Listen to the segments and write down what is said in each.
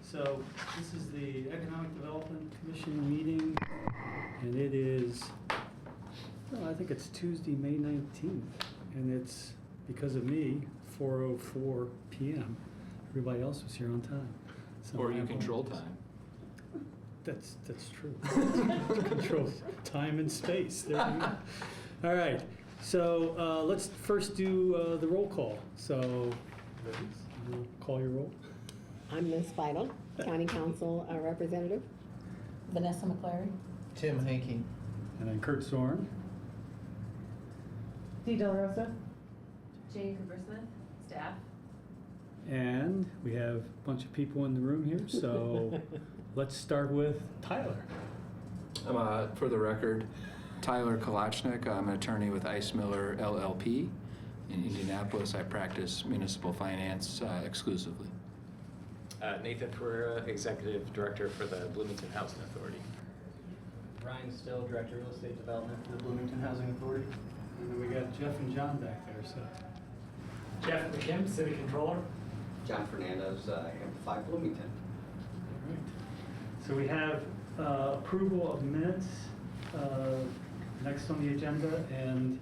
So this is the Economic Development Commission meeting, and it is, well, I think it's Tuesday, May 19th, and it's, because of me, 4:04 p.m. Everybody else was here on time. So Or I you control apologize. time. That's true. Control time and space. There you go. All right. So let's first do the roll call. So, Liz, you'll call your roll. I'm Ms. Vital, County Council Representative. Vanessa McClary. Tim Hankey. And then Kurt Zorn. Dee Del Rosa. Jane Coopersmith, staff. And we have a bunch of people in the room here. So let's start with Tyler. For the record, Tyler Kolachnik. I'm an attorney with Ice Miller LLP. In Indianapolis, I practice municipal finance exclusively. Nathan Pereira, Executive Director for the Bloomington Housing Authority. Ryan Still, Director of Real Estate Development for the Bloomington Housing Authority. And then we got Jeff and John back there. So Jeff McKim, City Controller. John Fernandez, Amplify Bloomington. all right. So we have approval of minutes next on the agenda, and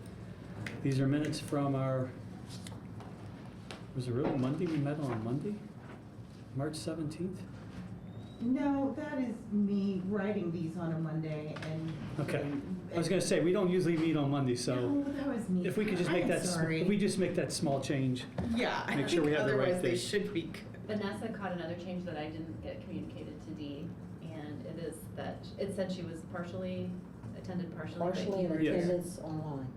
these are minutes from our. Was it really Monday? We met on Monday, March 17th. No, that is me writing these on a Monday and. Okay. I was going to say, we don't usually meet on Monday, so No, that was me. if we could just make I'm that, sorry. if we just make that small change. Yeah, I make sure we think have the right otherwise they date. should be. Vanessa caught another change that I didn't get communicated to Dee, and it is that, it said she was attended partially. but Partially you in were- Yes. attendance online.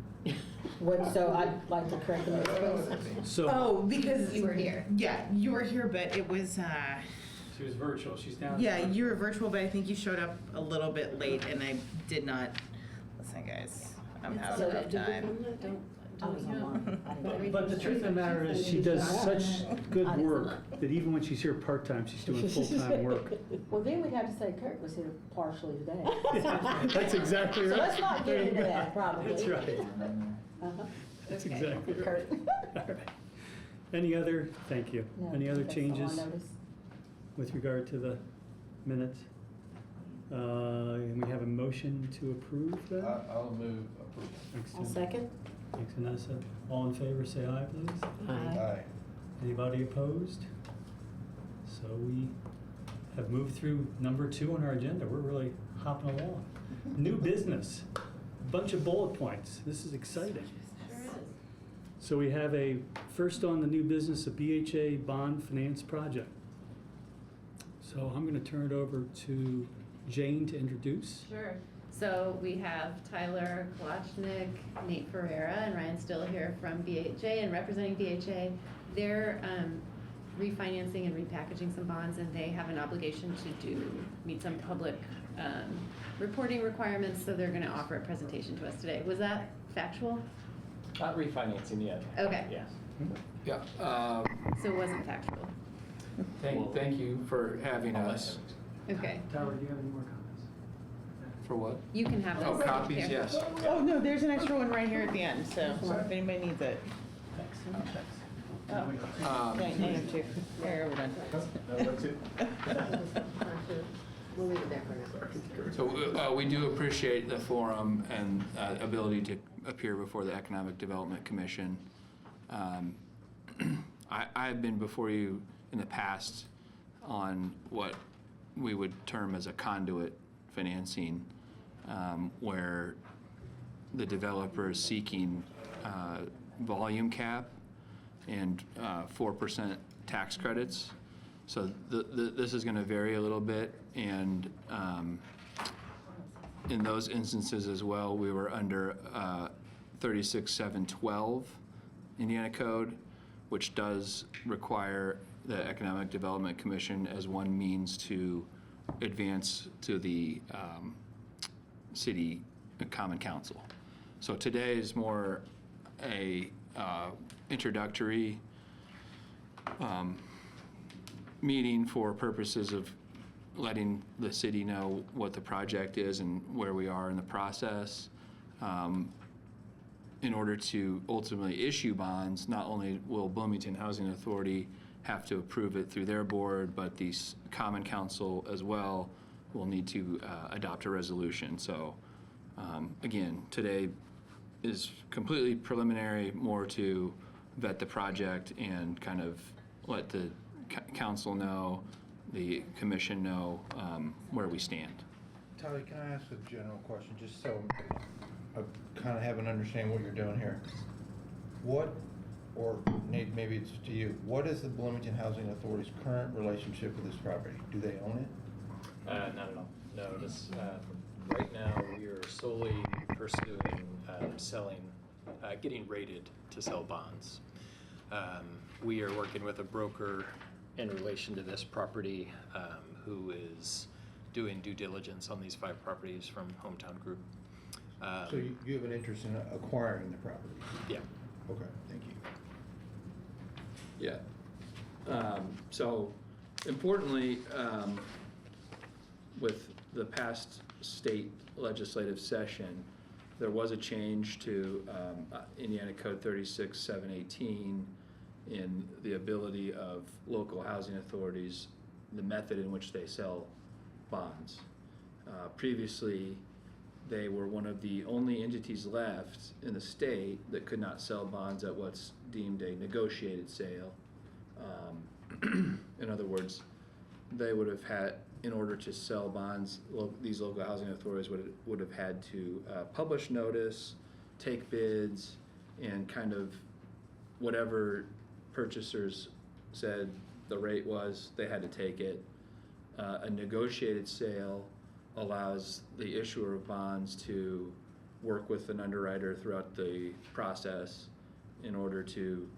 What, so I'd like to correct the mistake. So Oh, because. You were here. Yeah, you were here, but it was, she was virtual. She's down. yeah, you were virtual, but I think you showed up a little bit late and I did not, listen guys, I'm It's out So of did you time. come that? I was Don't know. online. I didn't know. But the truth of the matter is, she does such good I didn't work that even when she's here part-time, she's doing full-time work. Well, then we'd have to say Kurt was here partially today. That's exactly So right. let's not get into that, probably. That's right. Uh-huh. That's Okay. exactly right. Kurt. All right. Any other, thank you. No, Any other that's all I changes noticed. with regard to the minutes? And we have a motion to approve that? I'll move approval. Thanks, I'll Tim. second. Thanks, Vanessa. All in favor, say aye, please. Aye. Anybody opposed? So we have moved through number 2 on our agenda. We're really hopping along. New business, bunch of bullet points. This is exciting. Sure is. So we have first on the new business, a BHA bond finance project. So I'm going to turn it over to Jane to introduce. Sure. So we have Tyler Kolachnik, Nate Ferreira, and Ryan Still here from BHA and representing BHA. They're refinancing and repackaging some bonds, and they have an obligation to meet some public reporting requirements, so they're going to offer a presentation to us today. Was that factual? Not refinancing yet. Okay. Yes. Yeah. So it wasn't factual. Thank you for having us. Okay. Tyler, do you have any more comments? For what? You can have Oh, those. copies, Here. yes. Oh, no, there's an extra one right here at the end, so if anybody needs it. Thanks. Okay, I have two. There, we're done. We'll leave it there for now. So we do appreciate the forum and ability to appear before the Economic Development Commission. I've been before you in the past on what we would term as a conduit financing, where the developer is seeking volume cap and 4% tax credits. So this is going to vary a little bit, and in those instances as well, we were under 36712 Indiana Code, which does require the Economic Development Commission as one means to advance to the city common council. So today is more a introductory meeting for purposes of letting the city know what the project is and where we are in the process. In order to ultimately issue bonds, not only will Bloomington Housing Authority have to approve it through their board, but the common council as well will need to adopt a resolution. So again, today is completely preliminary, more to vet the project and kind of let the council know, the commission know where we stand. Tyler, can I ask a general question, just so I kind of have an understanding what you're doing here? What, or Nate, maybe it's to you, what is the Bloomington Housing Authority's current relationship with this property? Do they own it? Not at all. No, this, right now, we are solely pursuing selling, getting rated to sell bonds. We are working with a broker in relation to this property who is doing due diligence on these 5 properties from Hometown Group. So you have an interest in acquiring the property? Yeah. Okay, thank you. Yeah. So importantly, with the past state legislative session, there was a change to Indiana Code 36-718 in the ability of local housing authorities, the method in which they sell bonds. Previously, they were one of the only entities left in the state that could not sell bonds at what's deemed a negotiated sale. In other words, they would have had, in order to sell bonds, these local housing authorities would have had to publish notice, take bids, and kind of whatever purchasers said the rate was, they had to take it. A negotiated sale allows the issuer of bonds to work with an underwriter throughout the process in order to,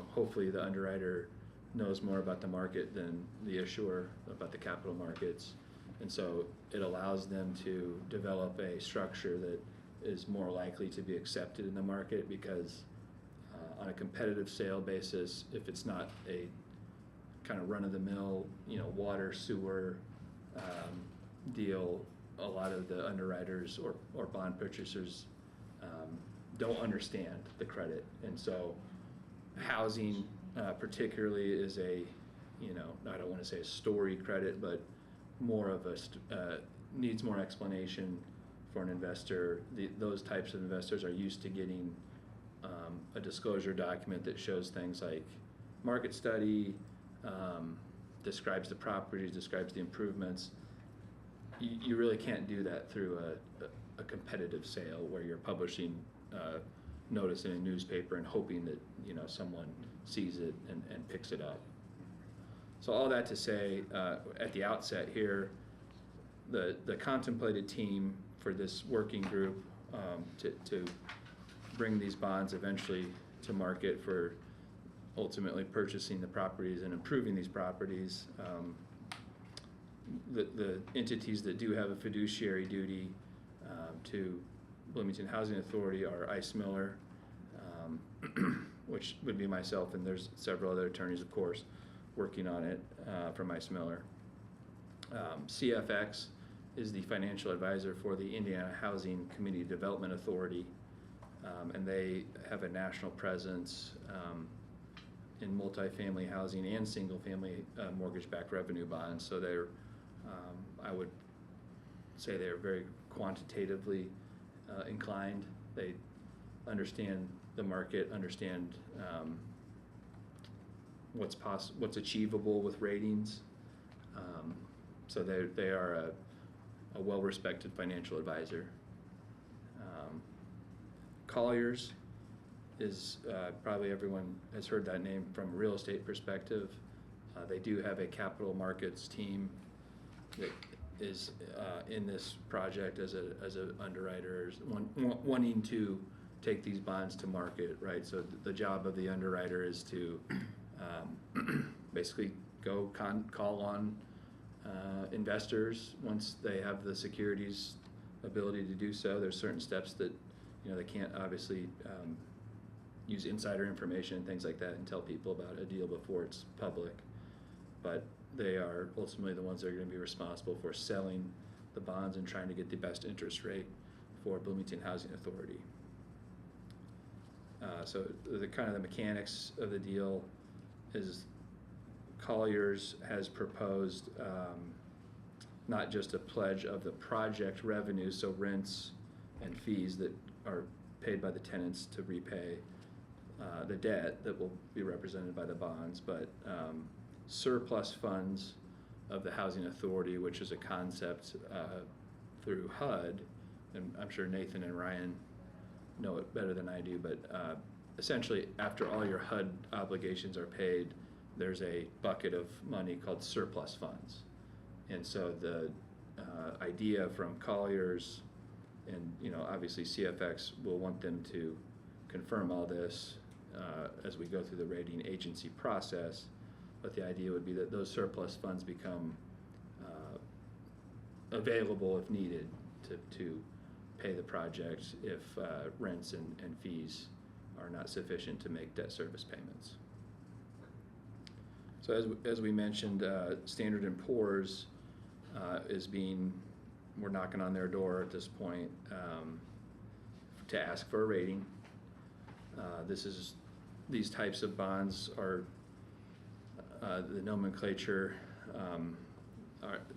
hopefully the underwriter knows more about the market than the issuer about the capital markets. And so it allows them to develop a structure that is more likely to be accepted in the market, because on a competitive sale basis, if it's not a kind of run-of-the-mill, water, sewer deal, a lot of the underwriters or bond purchasers don't understand the credit. And so housing particularly is I don't want to say a story credit, but more of needs more explanation for an investor. Those types of investors are used to getting a disclosure document that shows things like market study, describes the properties, describes the improvements. You really can't do that through a competitive sale where you're publishing notice in a newspaper and hoping that someone sees it and picks it up. So all that to say, at the outset here, the contemplated team for this working group to bring these bonds eventually to market for ultimately purchasing the properties and improving these properties. The entities that do have a fiduciary duty to Bloomington Housing Authority are Ice Miller, which would be myself, and there's several other attorneys, of course, working on it from Ice Miller. CFX is the financial advisor for the Indiana Housing Community Development Authority, and they have a national presence in multifamily housing and single-family mortgage-backed revenue bonds. So they're, I would say they're very quantitatively inclined. They understand the market, understand what's achievable with ratings. So they are a well-respected financial advisor. Colliers is probably everyone has heard that name from a real estate perspective. They do have a capital markets team that is in this project as a underwriter, wanting to take these bonds to market, right? So the job of the underwriter is to basically go call on investors once they have the securities ability to do so. There's certain steps that they can't obviously use insider information and things like that and tell people about a deal before it's public, but they are ultimately the ones that are going to be responsible for selling the bonds and trying to get the best interest rate for Bloomington Housing Authority. So the kind of the mechanics of the deal is Colliers has proposed not just a pledge of the project revenue, so rents and fees that are paid by the tenants to repay the debt that will be represented by the bonds, but surplus funds of the Housing Authority, which is a concept through HUD, and I'm sure Nathan and Ryan know it better than I do, but essentially after all your HUD obligations are paid, there's a bucket of money called surplus funds. And so the idea from Colliers and, you know, obviously CFX will want them to confirm all this as we go through the rating agency process, but the idea would be that those surplus funds become available if needed to pay the project if rents and fees are not sufficient to make debt service payments. So as we mentioned, Standard & Poor's we're knocking on their door at this point to ask for a rating. These types of bonds are, the nomenclature,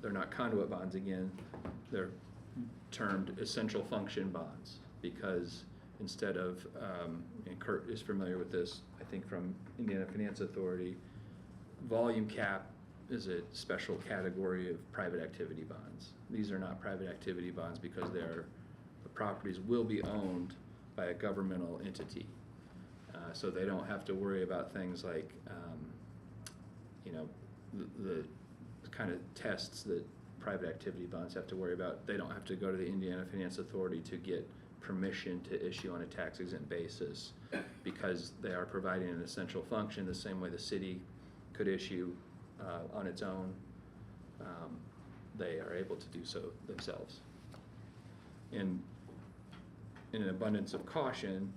they're not conduit bonds again, they're termed essential function bonds because instead of, and Kurt is familiar with this, I think from Indiana Finance Authority, volume cap is a special category of private activity bonds. These are not private activity bonds because the properties will be owned by a governmental entity. So they don't have to worry about things like, you know, the kind of tests that private activity bonds have to worry about. They don't have to go to the Indiana Finance Authority to get permission to issue on a tax exempt basis because they are providing an essential function the same way the city could issue on its own. They are able to do so themselves. In an abundance of caution,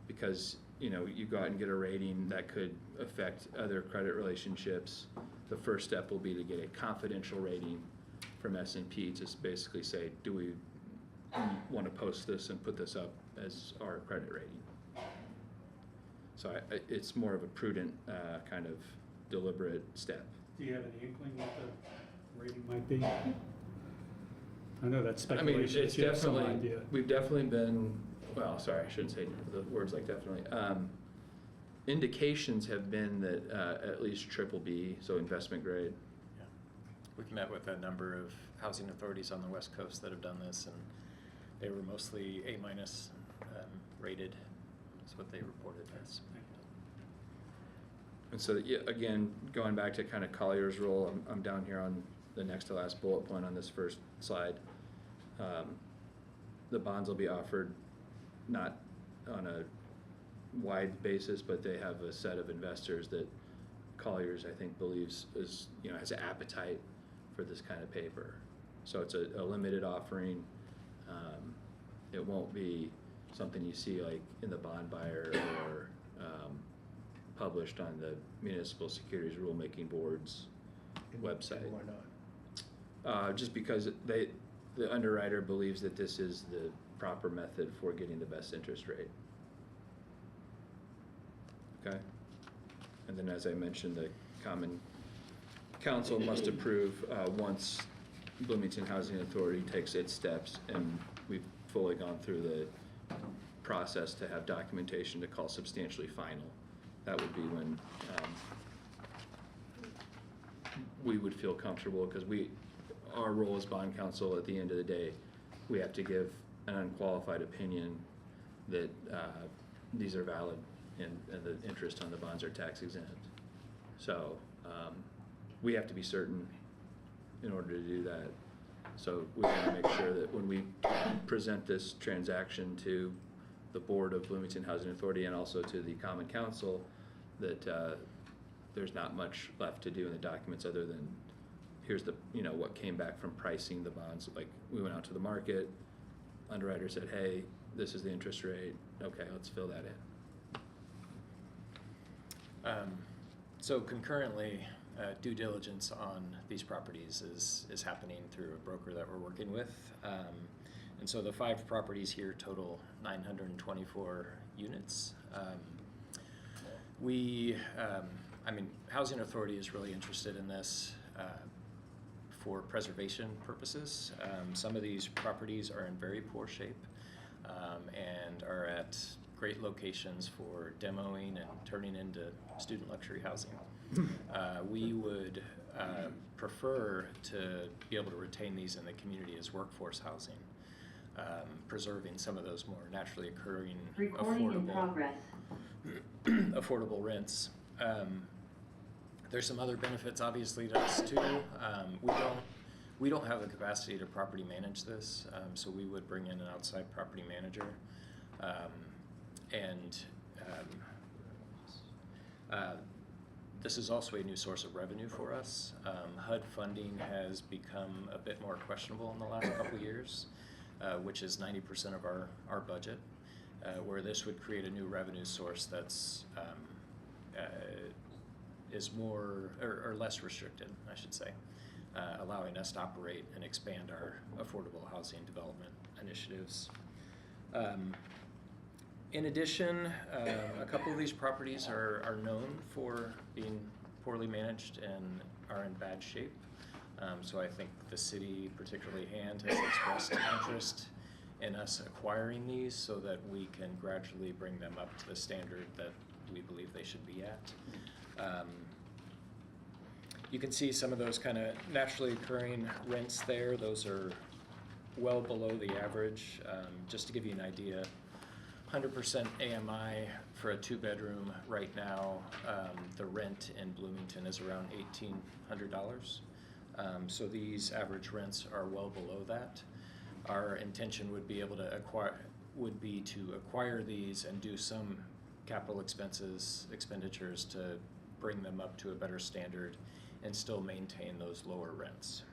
because you know you go out and get a rating that could affect other credit relationships, the first step will be to get a confidential rating from S&P to basically say, do we want to post this and put this up as our credit rating? So it's more of a prudent kind of deliberate step. Do you have any inkling what the rating might be? I know that's I mean, speculation. it's but you have some definitely, idea. we've definitely been, well, sorry, I shouldn't say the words like definitely. Indications have been that at least BBB, so investment grade. Yeah. We've met with a number of housing authorities on the West Coast that have done this, and they were mostly A- rated. That's what they reported as. And so, yeah, again, going back to kind of Collier's role, I'm down here on the next to last bullet point on this first slide. The bonds will be offered not on a wide basis, but they have a set of investors that Colliers, I think, believes is, you know, has an appetite for this kind of paper. So it's a limited offering. It won't be something you see like in the bond buyer or published on the Municipal Securities Rulemaking Board's website. Why not? Just because the underwriter believes that this is the proper method for getting the best interest rate. Okay? And then as I mentioned, the Common Council must approve once Bloomington Housing Authority takes its steps, and we've fully gone through the process to have documentation to call substantially final. That would be when we would feel comfortable, because our role as bond counsel at the end of the day, we have to give an unqualified opinion that these are valid and the interest on the bonds are tax exempt. So we have to be certain in order to do that. So we want to make sure that when we present this transaction to the board of Bloomington Housing Authority and also to the Common Council, that there's not much left to do in the documents other than here's the, you know, what came back from pricing the bonds. Like, we went out to the market, underwriter said, hey, this is the interest rate, okay, let's fill that in. So concurrently, due diligence on these properties is happening through a broker that we're working with. And so the 5 properties here total 924 units. We I mean, Housing Authority is really interested in this for preservation purposes. Some of these properties are in very poor shape and are at great locations for demoing and turning into student luxury housing. We would prefer to be able to retain these in the community as workforce housing, preserving some of those more naturally occurring affordable rents. There's some other benefits, obviously, to us too. We don't have the capacity to property manage this, so we would bring in an outside property manager. This is also a new source of revenue for us. HUD funding has become a bit more questionable in the last couple years, which is 90% of our budget, where this would create a new revenue source that's is more or less restricted, I should say, allowing us to operate and expand our affordable housing development initiatives. In addition, a couple of these properties are known for being poorly managed and are in bad shape. So I think the city, particularly Hand, has expressed interest in us acquiring these so that we can gradually bring them up to the standard that we believe they should be at. You can see some of those kind of naturally occurring rents there. Those are well below the average. Just to give you an idea, 100% AMI for a 2-bedroom right now, the rent in Bloomington is around $1,800. So these average rents are well below that. Our intention would be to acquire these and do some capital expenditures to bring them up to a better standard and still maintain those lower rents.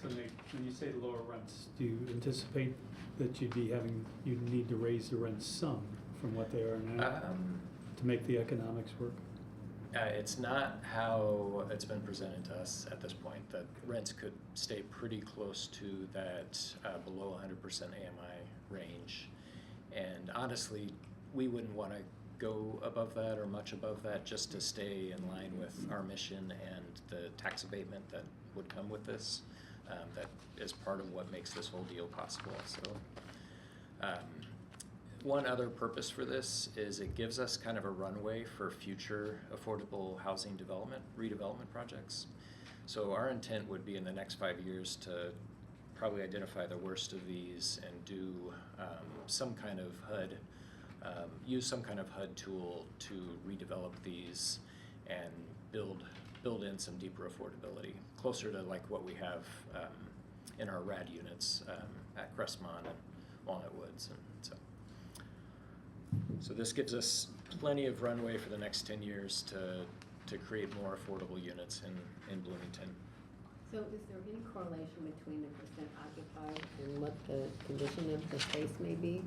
So Nate, when you say lower rents, do you anticipate that you'd need to raise the rents some from what they are now to make the economics work? It's not how it's been presented to us at this point. That rents could stay pretty close to that below 100% AMI range. And honestly, we wouldn't want to go above that or much above that just to stay in line with our mission and the tax abatement that would come with this. That is part of what makes this whole deal possible. So one other purpose for this is it gives us kind of a runway for future affordable housing redevelopment projects. So our intent would be in the next 5 years to probably identify the worst of these and do some kind of HUD, use some kind of HUD tool to redevelop these and build in some deeper affordability, closer to like what we have in our RAD units at Crestmont and Walnut Woods. And so this gives us plenty of runway for the next 10 years to create more affordable units in Bloomington. So is there any correlation between the percent occupied and what the condition of the space may be?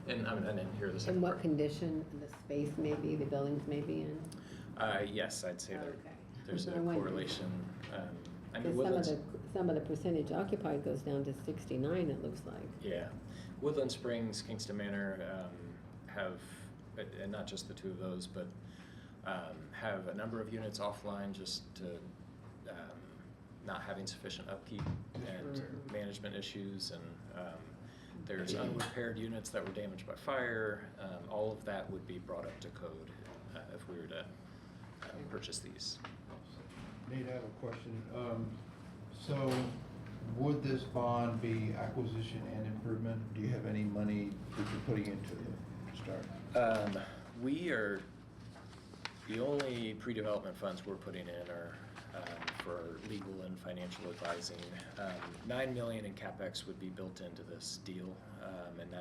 And I didn't hear this. And what condition the space may be, the buildings may be in? Yes, I'd say Okay. there's a I wonder. correlation. Because some of the percentage occupied goes down to 69, it looks like. Yeah, Woodland Springs, Kingston Manor have, and not just the two of those, but have a number of units offline just to not having sufficient upkeep and management issues, and there's unrepaired units that were damaged by fire. All of that would be brought up to code if we were to purchase these. Nate, I have a question. So would this bond be acquisition and improvement? Do you have any money that you're putting into it to start? The only pre-development funds we're putting in are for legal and financial advising. $9 million in CapEx would be built into this deal, and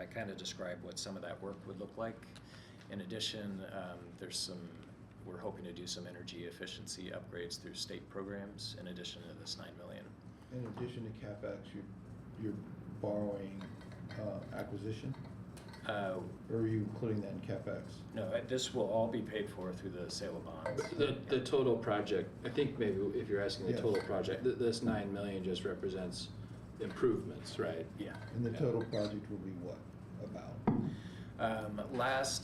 I kind of described what some of that work would look like. In addition, we're hoping to do some energy efficiency upgrades through state programs in addition to this $9 million. In addition to CapEx, you're borrowing acquisition? Or are you including that in CapEx? No, this will all be paid for through the sale of bonds. The total project, I think maybe if you're asking the Yes. total project, this $9 million just represents improvements, right? Yeah. And the total project will be what, about?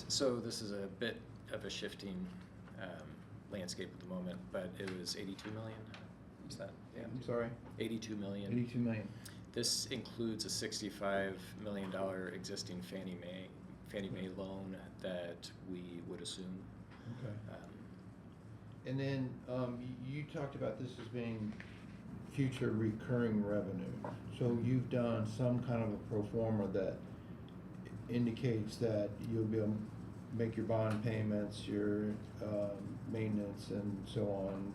So this is a bit of a shifting landscape at the moment, but it was 82 million. Is that? Yeah. I'm sorry? 82 million. 82 million. This includes a $65 million existing Fannie Mae loan that we would assume. Okay. And then you talked about this as being future recurring revenue. So you've done some kind of a pro forma that indicates that you'll be able to make your bond payments, your maintenance and so on,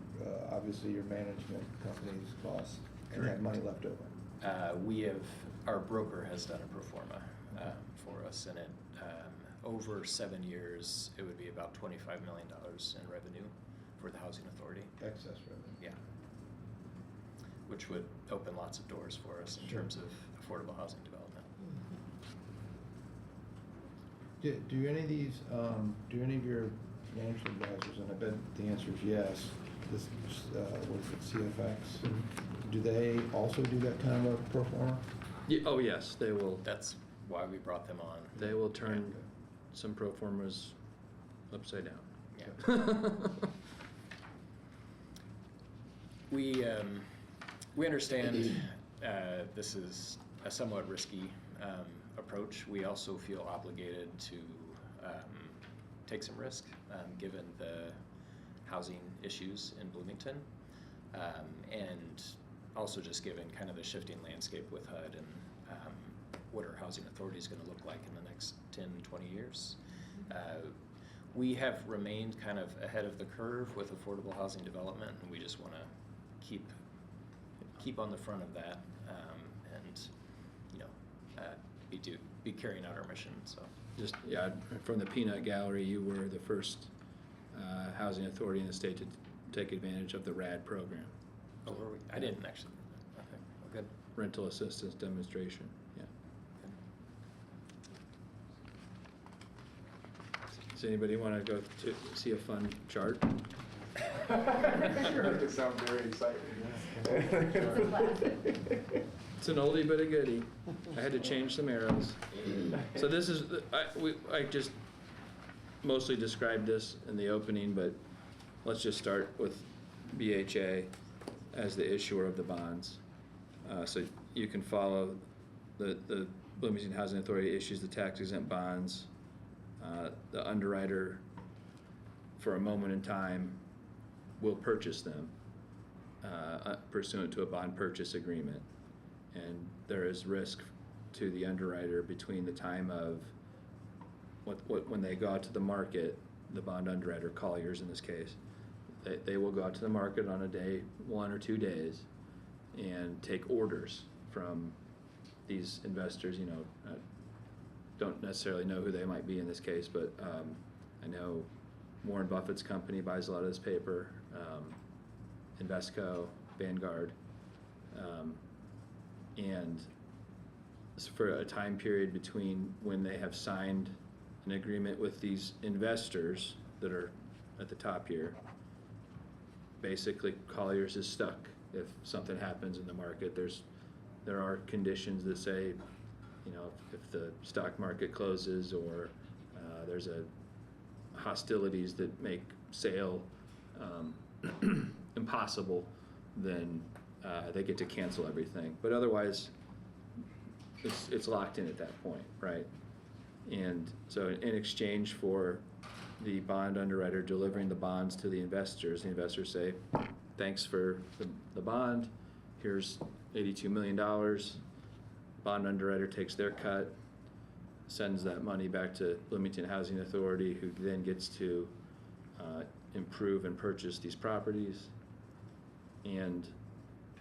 obviously your management company's costs, and have money left over. Our broker has done a pro forma for us, and it over 7 years, it would be about $25 million in revenue for the Housing Authority. Excess revenue. Yeah. Which would open lots of doors for us in Sure. terms of affordable housing development. Do any of these, do any of your financial advisors, and I bet the answer is yes, this, what is it, CFX? Do they also do that kind of a pro forma? Oh, yes, they will. That's why we brought them on. They will turn some pro formas upside down. Yeah. We understand this is a somewhat risky approach. We also feel obligated to take some risk given the housing issues in Bloomington, and also just given kind of the shifting landscape with HUD and what our housing authority is going to look like in the next 10, 20 years. We have remained kind of ahead of the curve with affordable housing development, and we just want to keep on the front of that, and be carrying out our mission. So Just, yeah, from the peanut gallery, you were the first housing authority in the state to take advantage of the RAD program. oh, were we? I didn't actually. Okay, well, good. Rental assistance demonstration, yeah. Does anybody want to go to see a fun chart? Sure, it sounds very exciting. It's a classic. It's an oldie but a goodie. I had to change some arrows. So this is, I just mostly described this in the opening, but let's just start with BHA as the issuer of the bonds. So you can follow the Bloomington Housing Authority issues the tax exempt bonds. The underwriter, for a moment in time, will purchase them pursuant to a bond purchase agreement. And there is risk to the underwriter between the time of when they go out to the market, the bond underwriter, Colliers in this case, they will go out to the market on a day, 1 or 2 days, and take orders from these investors. Don't necessarily know who they might be in this case, but I know Warren Buffett's company buys a lot of this paper, Invesco, Vanguard, and for a time period between when they have signed an agreement with these investors that are at the top here, basically Colliers is stuck. If something happens in the market, there are conditions that say, if the stock market closes or there's hostilities that make sale impossible, then they get to cancel everything. But otherwise, it's locked in at that point, right? And so in exchange for the bond underwriter delivering the bonds to the investors say, thanks for the bond, here's $82 million. Bond underwriter takes their cut, sends that money back to Bloomington Housing Authority, who then gets to improve and purchase these properties. And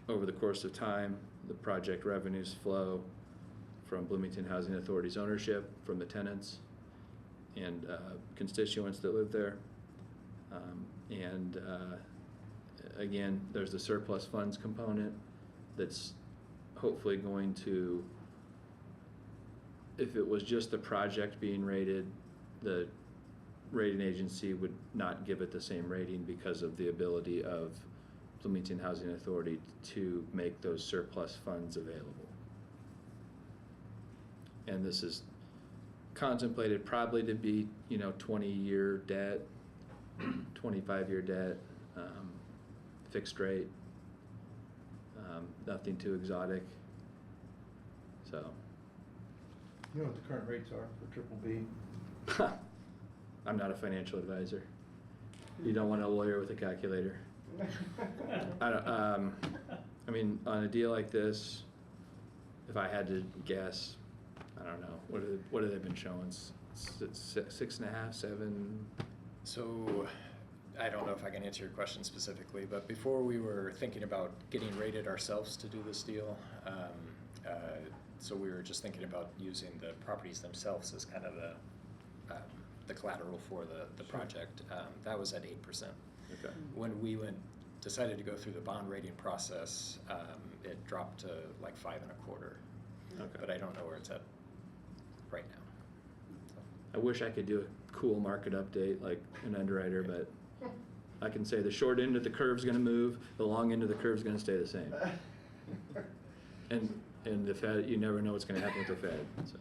over the course of time, the project revenues flow from Bloomington Housing Authority's ownership, from the tenants and constituents that live there. Again, there's the surplus funds component that's hopefully going to, if it was just the project being rated, the rating agency would not give it the same rating because of the ability of Bloomington Housing Authority to make those surplus funds available. And this is contemplated probably to be, 20-year debt, 25-year debt, fixed rate, nothing too exotic. So, You know what the current rates are for triple B? I'm not a financial advisor. You don't want a lawyer with a calculator. I don't, I mean, on a deal like this, if I had to guess, I don't know, what have they been showing? 6.5, 7? So, I don't know if I can answer your question specifically, but before we were thinking about getting rated ourselves to do this deal, so we were just thinking about using the properties themselves as kind of the collateral for the project. That was at 8%. Okay. When we decided to go through the bond rating process, it dropped to like 5.25. Okay. But I don't know where it's at right now. I wish I could do a cool market update like an underwriter, but I can say the short end of the curve's gonna move, the long end of the curve's gonna stay the same. And the Fed, you never know what's gonna happen with the Fed, so.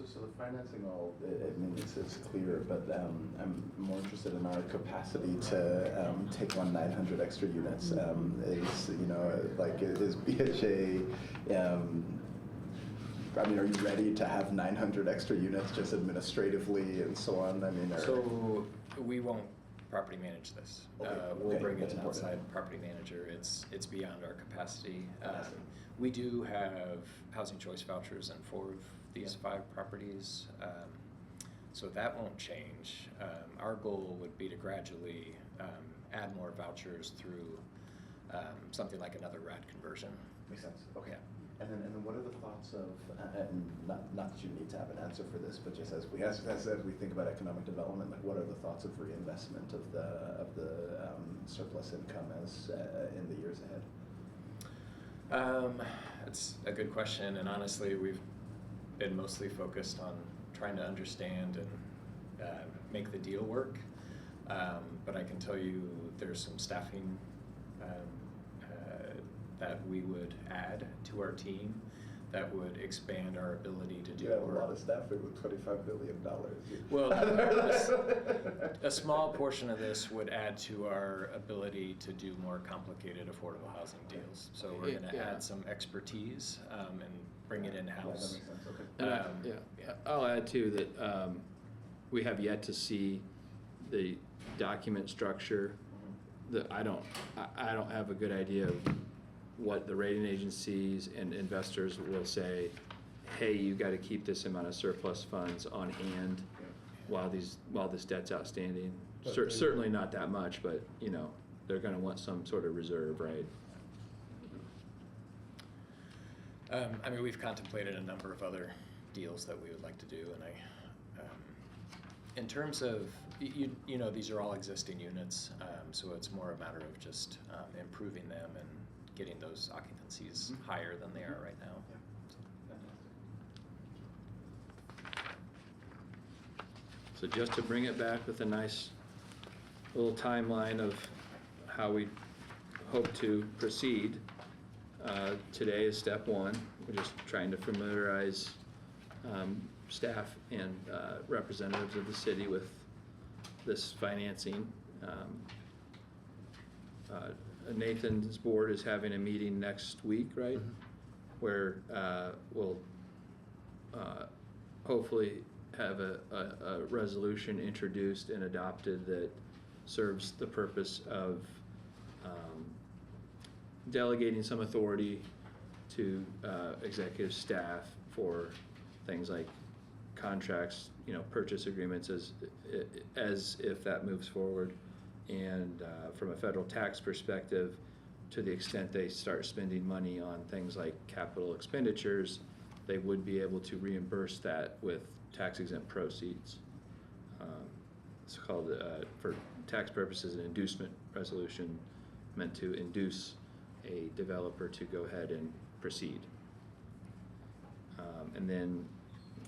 So the financing all, I mean, it's clear, but I'm more interested in our capacity to take on 900 extra units. Is BHA, I mean, are you ready to have 900 extra units just administratively and so on? I mean, So we won't property manage this. Okay, We'll okay, bring in that's an important. outside property manager. It's beyond our capacity. We do have housing choice vouchers in 4 of these 5 properties, so that won't change. Our goal would be to gradually add more vouchers through something like another RAD conversion. Makes sense, okay. Yeah. And then what are the thoughts of, and not that you need to have an answer for this, but just as we think about economic development, like what are the thoughts of reinvestment of the surplus income as in the years ahead? That's a good question, and honestly, we've been mostly focused on trying to understand and make the deal work. But I can tell you there's some staffing that we would add to our team that would expand our ability to do You have more. a lot of staffing with $25 billion. Well, a small portion of this would add to our ability to do more complicated affordable housing deals. So we're going to Yeah. add some expertise and bring it in-house. Yeah, that makes sense, okay. And I'll add too that we have yet to see the document structure. I don't have a good idea of what the rating agencies and investors will say. Hey, you got to keep this amount of surplus funds on hand while this debt's outstanding. But Certainly not that much, but they're going to want some sort of reserve, right? I mean, we've contemplated a number of other deals that we would like to do, and in terms of, these are all existing units, so it's more a matter of just improving them and getting those occupancies higher than they are right now. So just to bring it back with a nice little timeline of how we hope to proceed, today is step 1. We're just trying to familiarize staff and representatives of the city with this financing. Nathan's board is having a meeting next week, right? Mm-hmm. Where we'll hopefully have a resolution introduced and adopted that serves the purpose of delegating some authority to executive staff for things like contracts, purchase agreements as if that moves forward. And from a federal tax perspective, to the extent they start spending money on things like capital expenditures, they would be able to reimburse that with tax-exempt proceeds. It's called, for tax purposes, an inducement resolution meant to induce a developer to go ahead and proceed. And then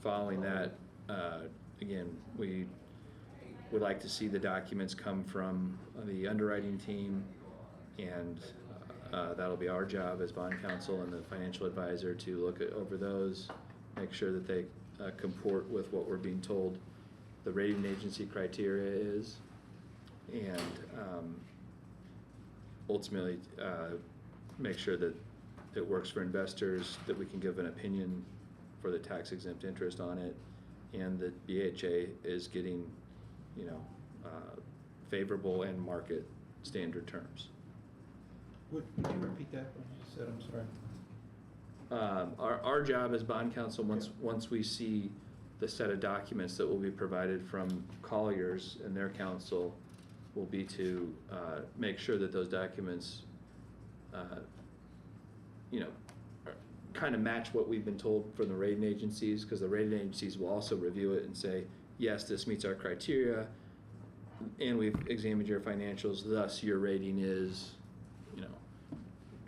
following that, again, we would like to see the documents come from the underwriting team, and that'll be our job as bond counsel and the financial advisor to look over those, make sure that they comport with what we're being told the rating agency criteria is, and ultimately make sure that it works for investors, that we can give an opinion for the tax exempt interest on it, and that BHA is getting, you know, favorable and market standard terms. Would you repeat that, what you just said, I'm sorry? Our job as bond counsel, once we see the set of documents that will be provided from Colliers and their counsel, will be to make sure that those documents, you know, kind of match what we've been told from the rating agencies, because the rating agencies will also review it and say, yes, this meets our criteria, and we've examined your financials, thus your rating is, you know,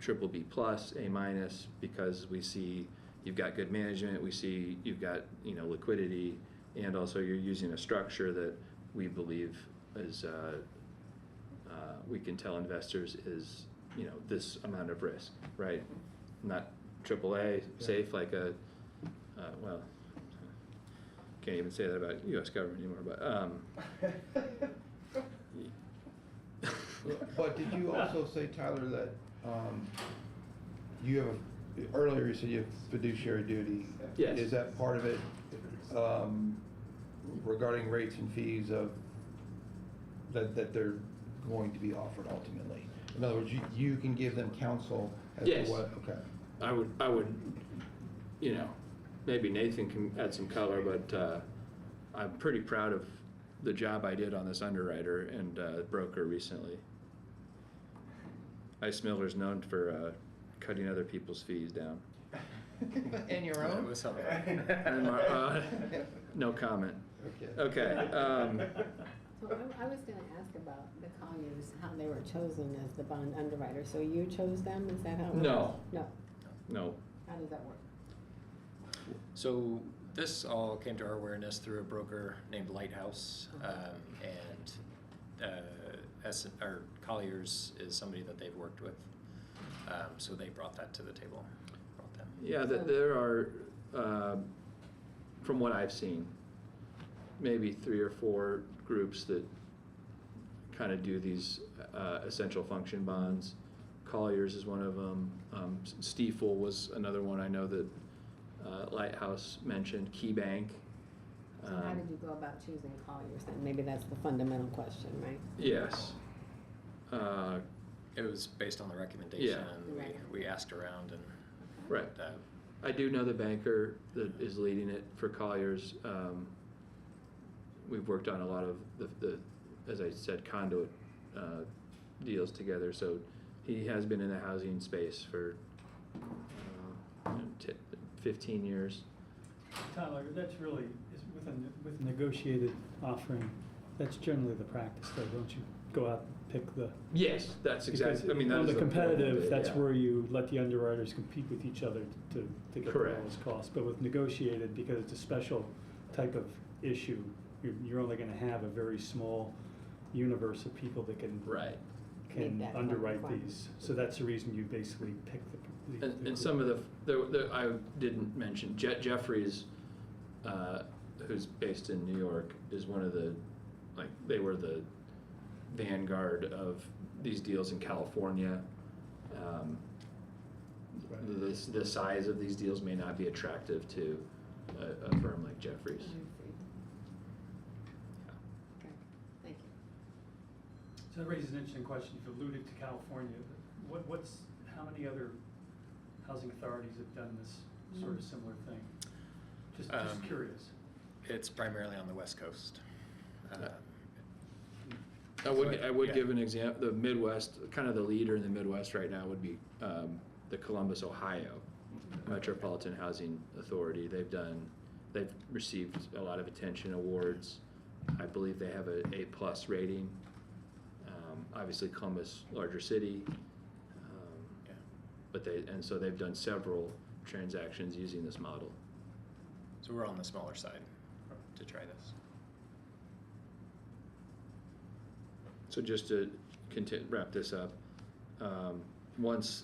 BBB plus, A minus, because we see you've got good management, we see you've got, you know, liquidity, and also you're using a structure that we believe is, we can tell investors is, you know, this amount of risk, right? Not AAA, safe like a, well, can't even say that about U.S. government anymore, but, But did you also say, Tyler, that you have, earlier you said you have fiduciary duty? Yes. Is that part of it, regarding rates and fees of, that they're going to be offered ultimately? In other words, you can give them counsel as to Yes. what, okay. I would, you know, maybe Nathan can add some color, but I'm pretty proud of the job I did on this underwriter and broker recently. Ice Miller's known for cutting other people's fees down. And your That own? was helpful. No comment. Okay. Okay. So I was gonna ask about the Colliers, how they were chosen as the bond underwriter. So you chose them, is that how it was? No. No. No. How does that work? So this all came to our awareness through a broker named Lighthouse, and our Colliers is somebody that they've worked with, so they brought that to the table. Brought them. Yeah, there are, from what I've seen, maybe 3 or 4 groups that kind of do these essential function bonds. Colliers is one of them. Stiefel was another one I know that Lighthouse mentioned. KeyBank. So how did you go about choosing Colliers then? Maybe that's the fundamental question, right? Yes. It was based on the recommendation, Yeah. and we asked around, and Right. I do know the banker that is leading it for Colliers. We've worked on a lot of the as I said, conduit deals together. So he has been in the housing space for 15 years. Tyler, that's really, with a negotiated offering, that's generally the practice though, don't you? Go out and pick the. Yes, that's exactly. Because I mean, that on is the point of competitive, it, that's yeah. where you let the underwriters compete with each other to get the Correct. lowest cost. But with negotiated, because it's a special type of issue, you're only going to have a very small universe of people that can Right. Meet that underwrite requirement. these. So that's the reason you basically pick the. And some of the I didn't mention Jeffries, who's based in New York, is one of the, like, they were the vanguard of these deals in California. The size of these deals may not be attractive to a firm like Jeffries. I see. Okay, thank you. So that raises an interesting question. You've alluded to California. How many other housing authorities have done this sort of similar thing? Just curious. it's primarily on the West Coast. I would Yeah. give an example. The Midwest, kind of the leader in the Midwest right now would be the Columbus, Ohio Metropolitan Housing Authority. They've received a lot of attention, awards. I believe they have a A+ rating. Obviously Columbus, larger city. Yeah. But so they've done several transactions using this model. So we're on the smaller side to try this. So just to wrap this up, once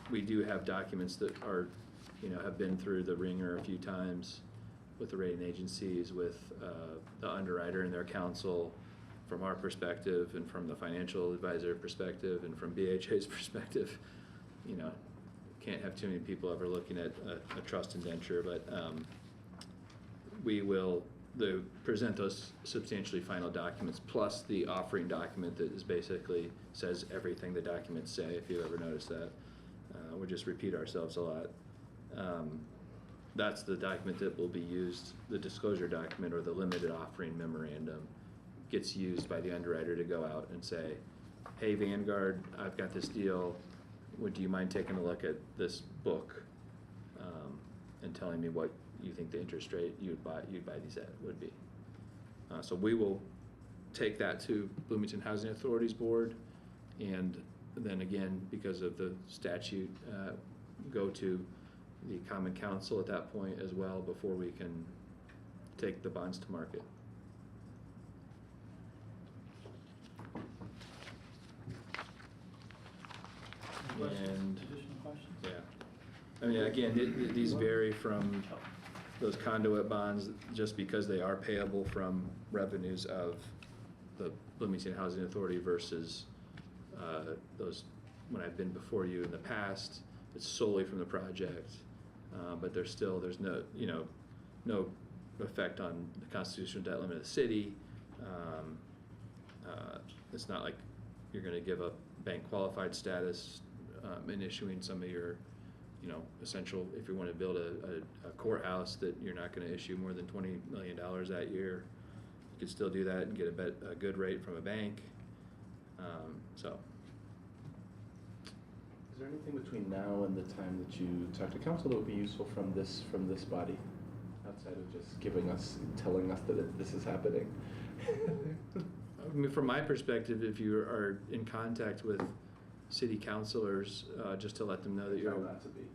we do have documents that are, have been through the ringer a few times, with the rating agencies, with the underwriter and their counsel, from our perspective and from the financial advisor perspective and from BHA's perspective. You know, can't have too many people ever looking at a trust indenture, but we will present those substantially final documents plus the offering document that is basically says everything the documents say, if you ever notice that. We just repeat ourselves a lot. That's the document that will be used, the disclosure document or the limited offering memorandum gets used by the underwriter to go out and say, hey Vanguard, I've got this deal, do you mind taking a look at this book and telling me what you think the interest rate you'd buy these at would be. So we will take that to Bloomington Housing Authority's board, and then again, because of the statute, go to the Common Council at that point as well before we can take the bonds to market. And Additional questions? yeah, I mean, again, these vary from those conduit bonds just because they are payable from revenues of the Bloomington Housing Authority versus those, when I've been before you in the past, it's solely from the project, but there's no, you know, no effect on the constitutional debt limit of the city. It's not like you're gonna give up bank qualified status in issuing some of your, you know, essential, if you want to build a courthouse that you're not going to issue more than $20 million that year, you could still do that and get a good rate from a bank. So. Is there anything between now and the time that you talk to council that would be useful from this body, outside of just telling us that this is happening? I mean, from my perspective, if you are in contact with city councilors, just to let them know that you're. Try not to be.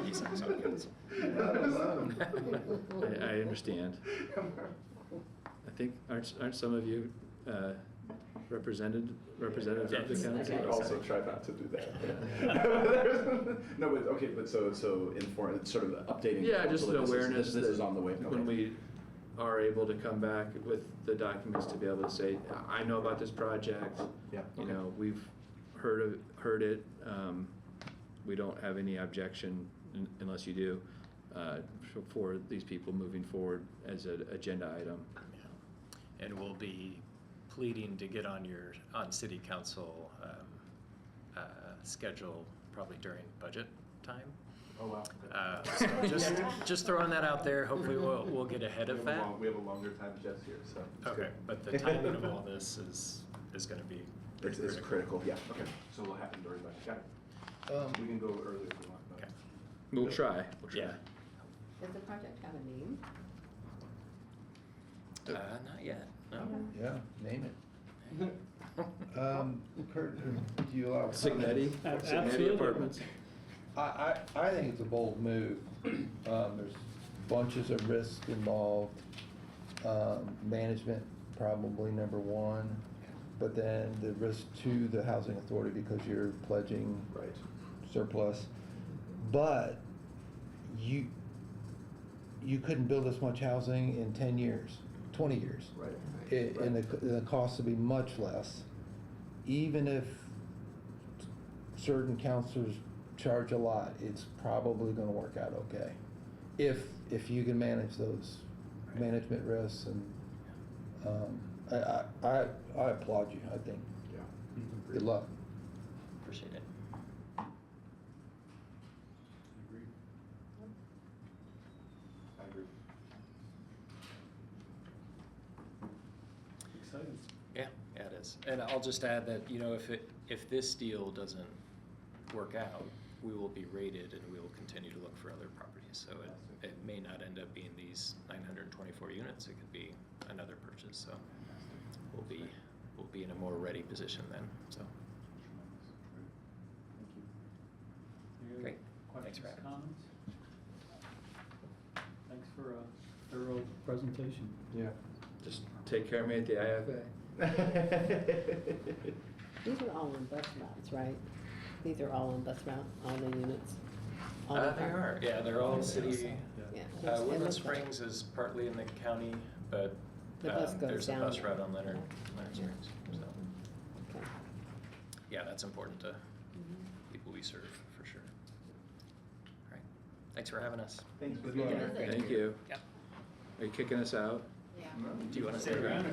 He's on council. I understand. I think aren't some of you representatives of the council? I also try not to do that. No, but okay, but so inform, sort of updating. Yeah, just an council that awareness this that is on the way. when we are able to come back with the documents to be able to say, I know about this project. Yeah. You Okay. know, we've heard it. We don't have any objection, unless you do, for these people moving forward as an agenda item. Yeah. And we'll be pleading to get on city council schedule probably during budget time. Oh, wow. So just throwing that out there. Hopefully we'll get ahead of that. We have a longer time just here, so. it's Okay, good. but the timing of all this is going to be pretty It's critical, yeah, okay. So it'll happen during budget, got it. We can go early if we want. but- Okay. We'll try. Yeah. Does the project have a name? Not yet. No. Yeah, name it. Kurt, do you allow? Signetti, Absolutely. Signetti Apartments. I think it's a bold move. There's bunches of risk involved. Management, probably number one. But then the risk to the housing authority because you're pledging Right. surplus. But you couldn't build this much housing in 10 years, 20 years. Right. And the cost would be much less. Even if certain counselors charge a lot, it's probably gonna work out okay. If you can manage those management risks, and I applaud you, I think. Yeah. Good luck. Appreciate it. I agree. Exciting. Yeah, it is. And I'll just add that, you know, if this deal doesn't work out, we will be rated and we will continue to look for other properties. So it may not end up being these 924 units. It could be another purchase. So we'll be in a more ready position then. So Any other Great. Thanks questions, for having us. comments? Thanks for a thorough presentation. Yeah. Just take care of me at the IFA. These are all on bus routes, right? These are all on bus route, all the units? all of They them? are, yeah, they're all city. Yeah. Woodland It looks Springs is partly in the county, but The bus goes there's a down bus there. route on Leonard Yeah. Springs, so. Okay. Yeah, that's important to people we serve, for sure. All right, thanks for having us. Thanks. Good luck. Thank you. Yep. Are you kicking us out? Do you want to stay around?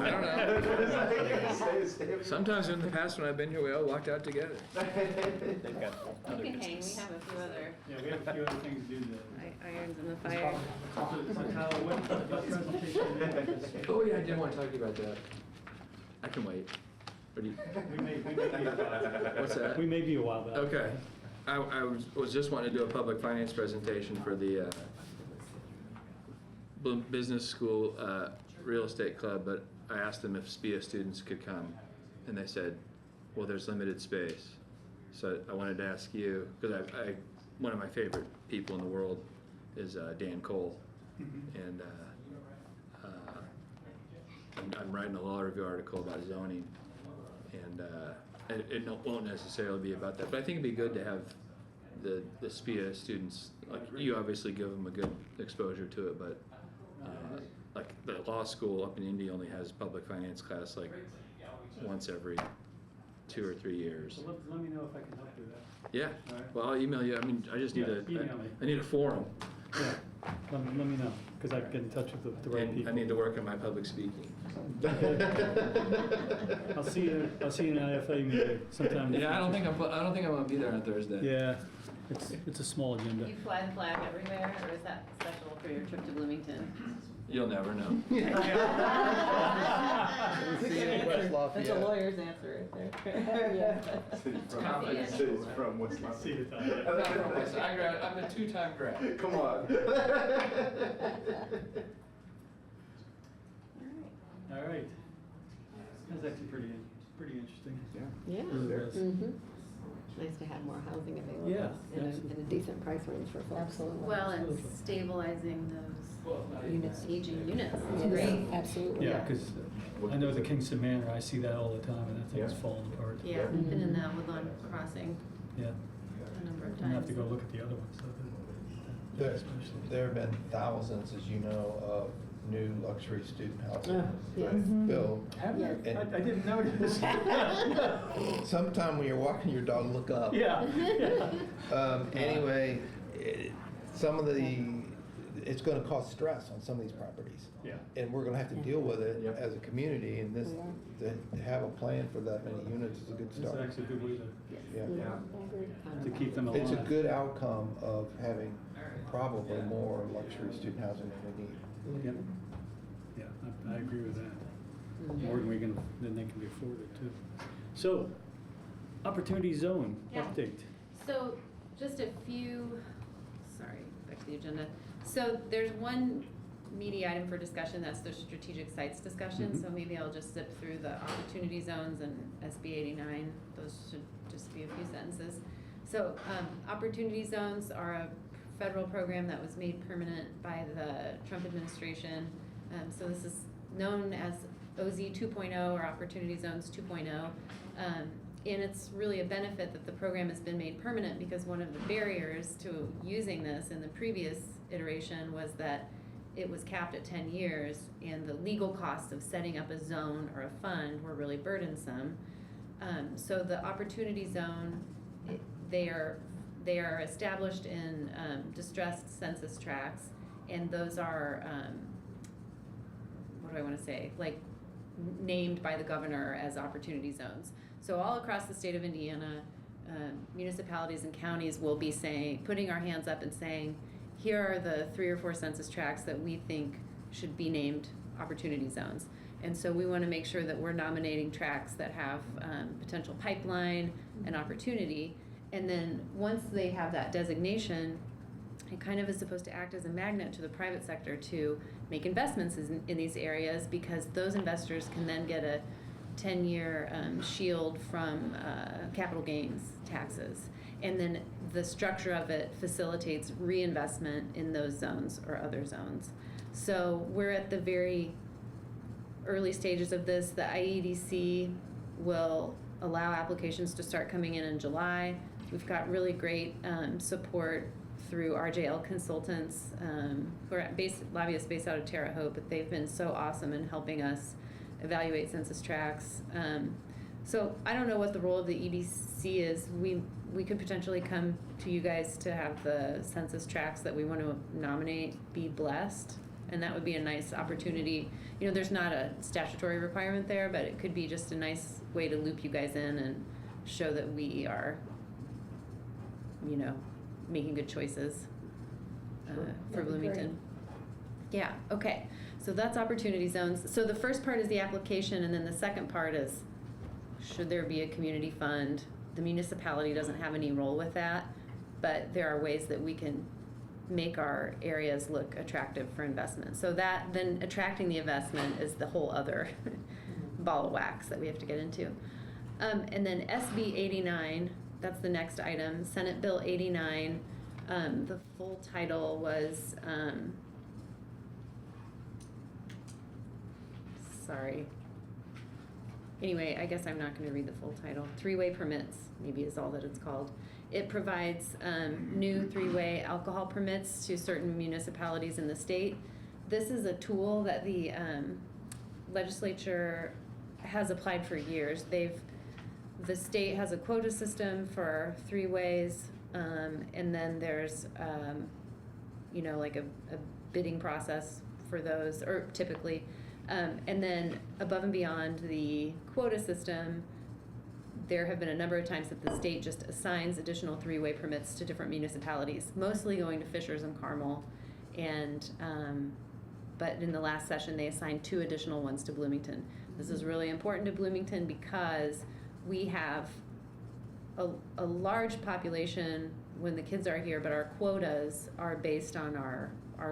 I don't know. Stay. Sometimes in the past when I've been here, we all walked out together. They've got other You can hang, we business. have a few other Yeah, we have a few other things to do today. irons in the fire. So Tyler, what presentation? Oh, yeah, I did want to talk to you about that. I can wait. Or do you- We may be a while. What's that? We may be a while back. Okay. I was just wanting to do a public finance presentation for the Business School Real Estate Club, but I asked them if SPIA students could come, and they said, well, there's limited space. So I wanted to ask you, because one of my favorite people in the world is Dan Cole, and I'm writing a law review article about zoning, and it won't necessarily be about that, but I think it'd be good to have the SPIA students, like you obviously give them a good exposure to it, but like the law school up in Indy only has public finance class like once every 2 or 3 years. So let me know if I can help you with that. Yeah, All right. well, I'll email you. I mean, I just need Yeah, email me. I need a forum. Yeah, let me know, because I can get in touch with the right And people. I need to work on my public speaking. I'll see you in IFA meeting sometime. in the Yeah, I don't future. think I'm gonna be there on Thursday. Yeah, it's a small agenda. You fly the flag everywhere, or is that special for your trip to Bloomington? You'll never know. See you in West Lafayette. That's a lawyer's answer right there. Cities from West Lafayette. See you, Tyler. I'm a 2-time grad. Come on. All right. That's actually pretty interesting. Yeah. Really was. Mhm. Nice to have more housing available. Yeah, In absolutely. a decent price range for folks. Absolutely. Well, and stabilizing those Units. aging units, it's Yes, great. Absolutely. Yeah, because I know the Kingston Manor, I see that all the time, and that thing's Yeah. falling apart. Yeah, we've been in that Woodlawn Crossing Yeah. a number of I'm gonna have times. to go look at the other ones, There have been thousands, as you know, of new luxury student housing Yes. built. Yes. I didn't notice. Sometime when you're walking your dog, look up. Yeah, yeah. Anyway, some of it's gonna cause stress on some of these properties. Yeah. And we're gonna have to deal with it Yep. as a community, and this, to have a plan for that many units is a good It's start. actually a good way Yeah. to keep them alive. It's a good outcome of having probably more luxury student housing than we need. Yep. Yeah, I agree with that. More than they can be afforded too. So, Opportunity Zone Yeah. update. So, just a few, sorry, back to the agenda. So there's one meaty item for discussion, that's the strategic sites discussion. Mhm. So maybe I'll just zip through the opportunity zones and SB 89. Those should just be a few sentences. So, opportunity zones are a federal program that was made permanent by the Trump administration. So this is known as OZ 2.0 or Opportunity Zones 2.0. And it's really a benefit that the program has been made permanent, because one of the barriers to using this in the previous iteration was that it was capped at 10 years, and the legal costs of setting up a zone or a fund were really burdensome. So the Opportunity Zone, they are established in distressed census tracts, and those are, what do I want to say, like named by the governor as opportunity zones. So all across the state of Indiana, municipalities and counties will be putting our hands up and saying, here are the 3 or 4 census tracts that we think should be named opportunity zones. And so we want to make sure that we're nominating tracts that have potential pipeline and opportunity. And then once they have that designation, it kind of is supposed to act as a magnet to the private sector to make investments in these areas, because those investors can then get a 10-year shield from capital gains taxes. And then the structure of it facilitates reinvestment in those zones or other zones. So we're at the very early stages of this. The IEDC will allow applications to start coming in July. We've got really great support through RJL Consultants, who are lobbyists based out of Terre Haute, but they've been so awesome in helping us evaluate census tracts. So I don't know what the role of the EDC is. We could potentially come to you guys to have the census tracts that we want to nominate be blessed, and that would be a nice opportunity. You know, there's not a statutory requirement there, but it could be just a nice way to loop you guys in and show that we are, you know, making good choices for That'd be Bloomington. Yeah, okay. So that's opportunity zones. So the first part is the application, and then the second part is, should there be a community fund? The municipality doesn't have any role with that, but there are ways that we can make our areas look attractive for investment. So that, then attracting the investment is the whole other ball of wax that we have to get into. And then SB 89, that's the next item, Senate Bill 89. The full title was, sorry. Anyway, I guess I'm not going to read the full title. Three-way permits, maybe is all that it's called. It provides new three-way alcohol permits to certain municipalities in the state. This is a tool that the legislature has applied for years. The state has a quota system for three-ways, and then there's, you know, like a bidding process for those, or typically. And then above and beyond the quota system, there have been a number of times that the state just assigns additional three-way permits to different municipalities, mostly going to Fishers and Carmel. And, but in the last session, they assigned 2 additional ones to Bloomington. This is really important to Bloomington because we have a large population when the kids are here, but our quotas are based on our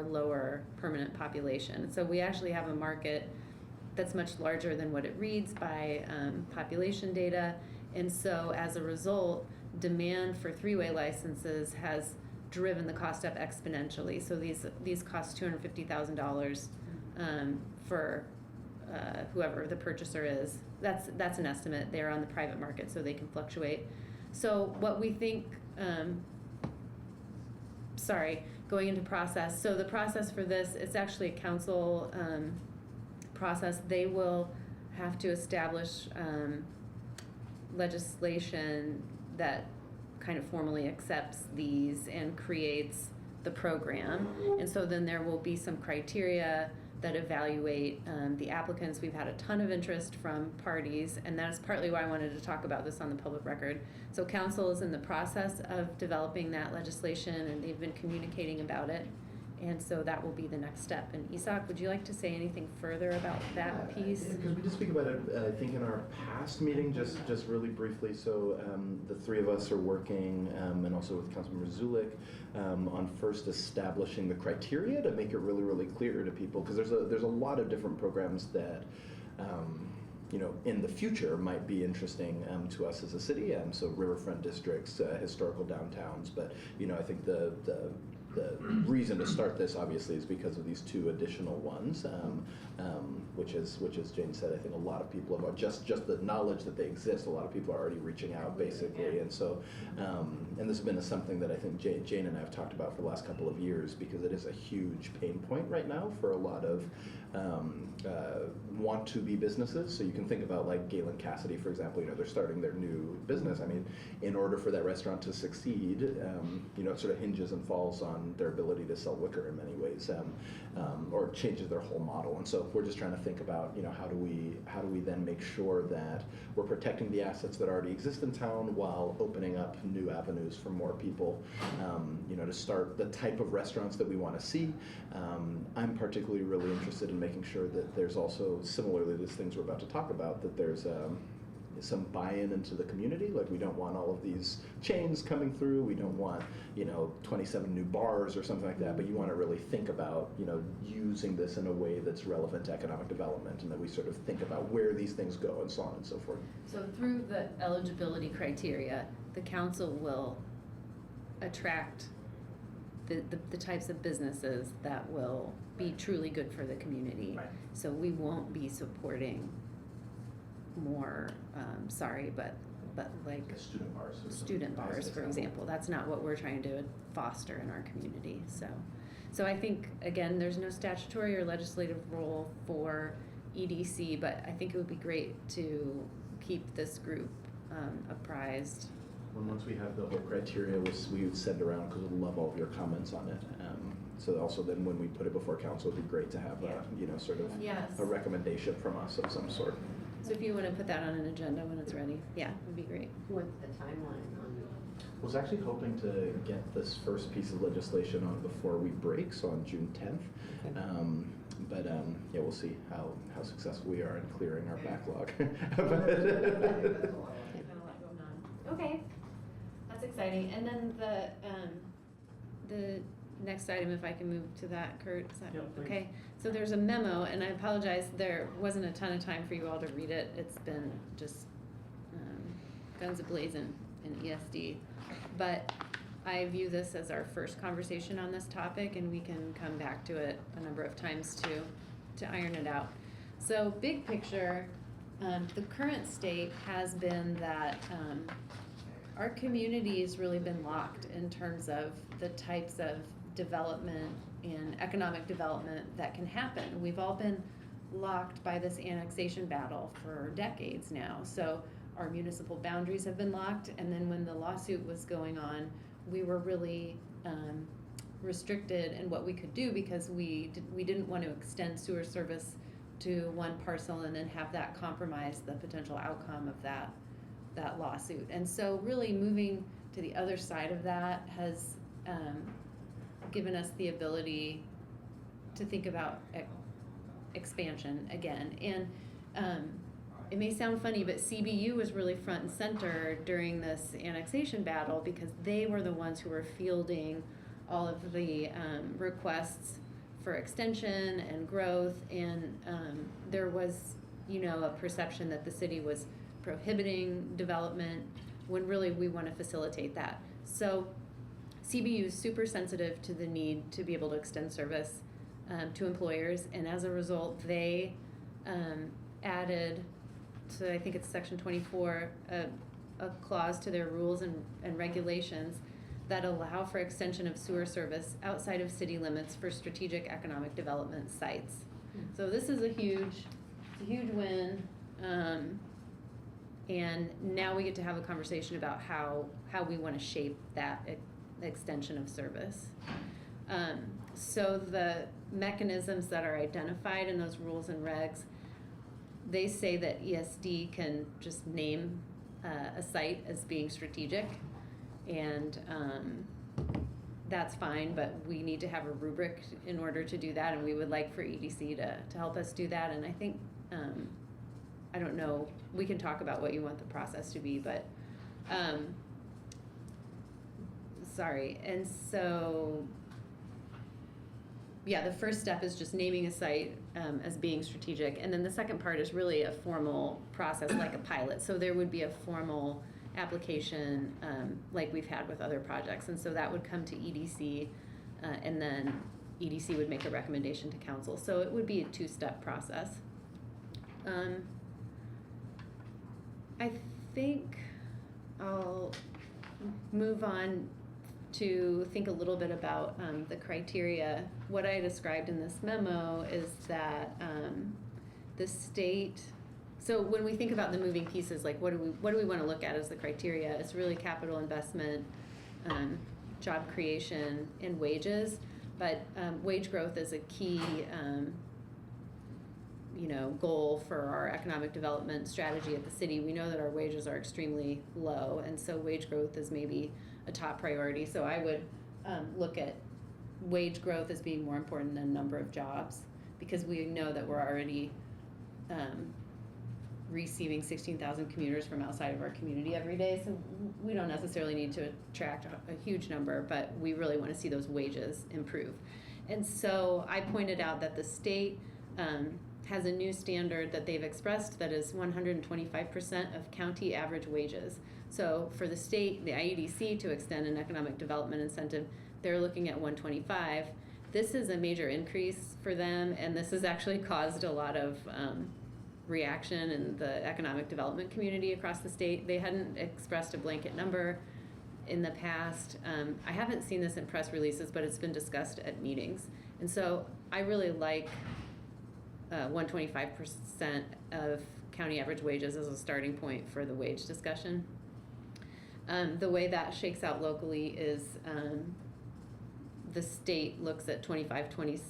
lower permanent population. So we actually have a market that's much larger than what it reads by population data. And so as a result, demand for three-way licenses has driven the cost up exponentially. So these cost $250,000 for whoever the purchaser is. That's an estimate. They're on the private market, so they can fluctuate. So what we think, going into process. So the process for this, it's actually a council process. They will have to establish legislation that kind of formally accepts these and creates the program. And so then there will be some criteria that evaluate the applicants. We've had a ton of interest from parties, and that is partly why I wanted to talk about this on the public record. So council is in the process of developing that legislation, and they've been communicating about it. And so that will be the next step. And Isak, would you like to say anything further about that piece? Because we did speak about it, I think, in our past meeting, just really briefly. So the 3 of us are working, and also with Councilmember Zulik, on first establishing the criteria to make it really, really clear to people. Because there's a lot of different programs that, you know, in the future might be interesting to us as a city. So riverfront districts, historical downtowns. But, you know, I think the reason to start this obviously is because of these 2 additional ones, which is Jane said. I think a lot of people have just the knowledge that they exist. A lot of people are already reaching out basically, and so and this has been something that I think Jane and I have talked about for the last couple of years, because it is a huge pain point right now for a lot of want to be businesses. So you can think about like Galen Cassidy, for example. You know, they're starting their new business. I mean, in order for that restaurant to succeed, you know, it sort of hinges and falls on their ability to sell liquor in many ways, or changes their whole model. And so we're just trying to think about, you know, how do we then make sure that we're protecting the assets that already exist in town while opening up new avenues for more people, you know, to start the type of restaurants that we want to see. I'm particularly really interested in making sure that there's also, similarly to the things we're about to talk about, that there's some buy-in into the community. Like, we don't want all of these chains coming through. We don't want, you know, 27 new bars or something like that. But you want to really think about, you know, using this in a way that's relevant to economic development, and that we sort of think about where these things go and so on and so forth. So through the eligibility criteria, the council will attract the types of businesses that will be truly good for the community. Right. So we won't be supporting more, sorry, but but like Student bars. or something. student bars, for example. That's not what we're trying to foster in our community. So I think, again, there's no statutory or legislative role for EDC, but I think it would be great to keep this group apprised. When once we have the whole criteria, we would send around, because we'd love all of your comments on it. So also then when we put it before council, it'd be great to have sort of Yes. a recommendation from us of some sort. So if you want to put that on an agenda when it's ready, yeah, it would be great. What's the timeline on it? Was actually hoping to get this first piece of legislation on before we break, so on June 10th. Okay. Yeah, we'll see how successful we are in clearing our backlog. Okay, that's exciting. And then the next item, if I can move to that, Kurt, is that Yep, please. okay? So there's a memo, and I apologize, there wasn't a ton of time for you all to read it. It's been just guns a-blazing in ESD. But I view this as our first conversation on this topic, and we can come back to it a number of times to iron it out. So big picture, the current state has been that our community's really been locked in terms of the types of development and economic development that can happen. We've all been locked by this annexation battle for decades now. So our municipal boundaries have been locked, and then when the lawsuit was going on, we were really restricted in what we could do because we didn't want to extend sewer service to one parcel and then have that compromise the potential outcome of that lawsuit. And so really moving to the other side of that has given us the ability to think about expansion again. And it may sound funny, but CBU was really front and center during this annexation battle because they were the ones who were fielding all of the requests for extension and growth, and there was, a perception that the city was prohibiting development when really we want to facilitate that. So CBU is super sensitive to the need to be able to extend service to employers, and as a result, they added, so I think it's section 24, a clause to their rules and regulations that allow for extension of sewer service outside of city limits for strategic economic development sites. So this is a huge win. And now we get to have a conversation about how we want to shape that extension of service. So the mechanisms that are identified in those rules and regs, they say that ESD can just name a site as being strategic, and that's fine, but we need to have a rubric in order to do that, and we would like for EDC to help us do that. And I think, I don't know, we can talk about what you want the process to be, but sorry. And so, yeah, the first step is just naming a site as being strategic, and then the second part is really a formal process, like a pilot. So there would be a formal application like we've had with other projects, and so that would come to EDC, and then EDC would make a recommendation to council. So it would be a two-step process. I think I'll move on to think a little bit about the criteria. What I described in this memo is that the state, so when we think about the moving pieces, like what do we want to look at as the criteria? It's really capital investment, job creation, and wages. But wage growth is a key goal for our economic development strategy at the city. We know that our wages are extremely low, and so wage growth is maybe a top priority. So I would look at wage growth as being more important than number of jobs, because we know that we're already receiving 16,000 commuters from outside of our community every day. So we don't necessarily need to attract a huge number, but we really want to see those wages improve. And so I pointed out that the state has a new standard that they've expressed that is 125% of county average wages. So for the state, the IEDC, to extend an economic development incentive, they're looking at 125. This is a major increase for them, and this has actually caused a lot of reaction in the economic development community across the state. They hadn't expressed a blanket number in the past. I haven't seen this in press releases, but it's been discussed at meetings. And so I really like 125% of county average wages as a starting point for the wage discussion. The way that shakes out locally is the state looks at 25-26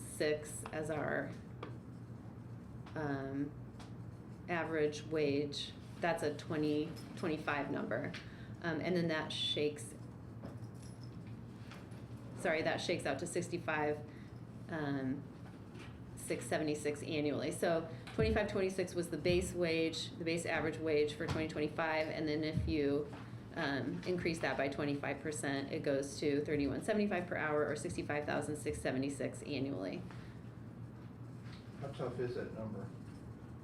as our average wage. That's a 2025 number. And then that shakes out to 65, 676 annually. So 25-26 was the base wage, the base average wage for 2025, and then if you increase that by 25%, it goes to $31.75 per hour or $65,676 annually How tough is that number?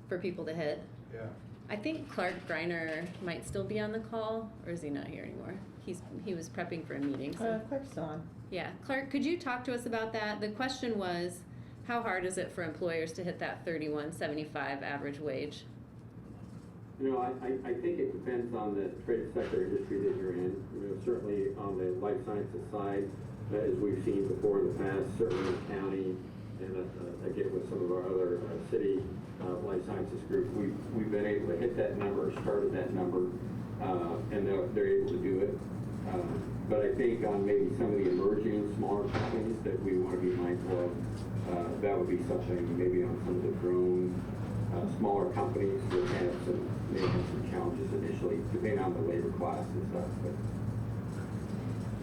for people to hit. Yeah. I think Clark Greiner might still be on the call, or is he not here anymore? He was prepping for a meeting. So. Clark's still on. Yeah, Clark, could you talk to us about that? The question was, how hard is it for employers to hit that $31.75 average wage? You know, I think it depends on the trade sector industry that you're in. You know, certainly on the life sciences side, as we've seen before in the past, certainly in the county, and again with some of our other city life sciences groups, we've been able to hit that number, started that number, and they're able to do it. But I think on maybe some of the emerging smaller companies that we want to be mindful of, that would be something maybe on some of the drone smaller companies that have some challenges initially, depending on the labor class and stuff.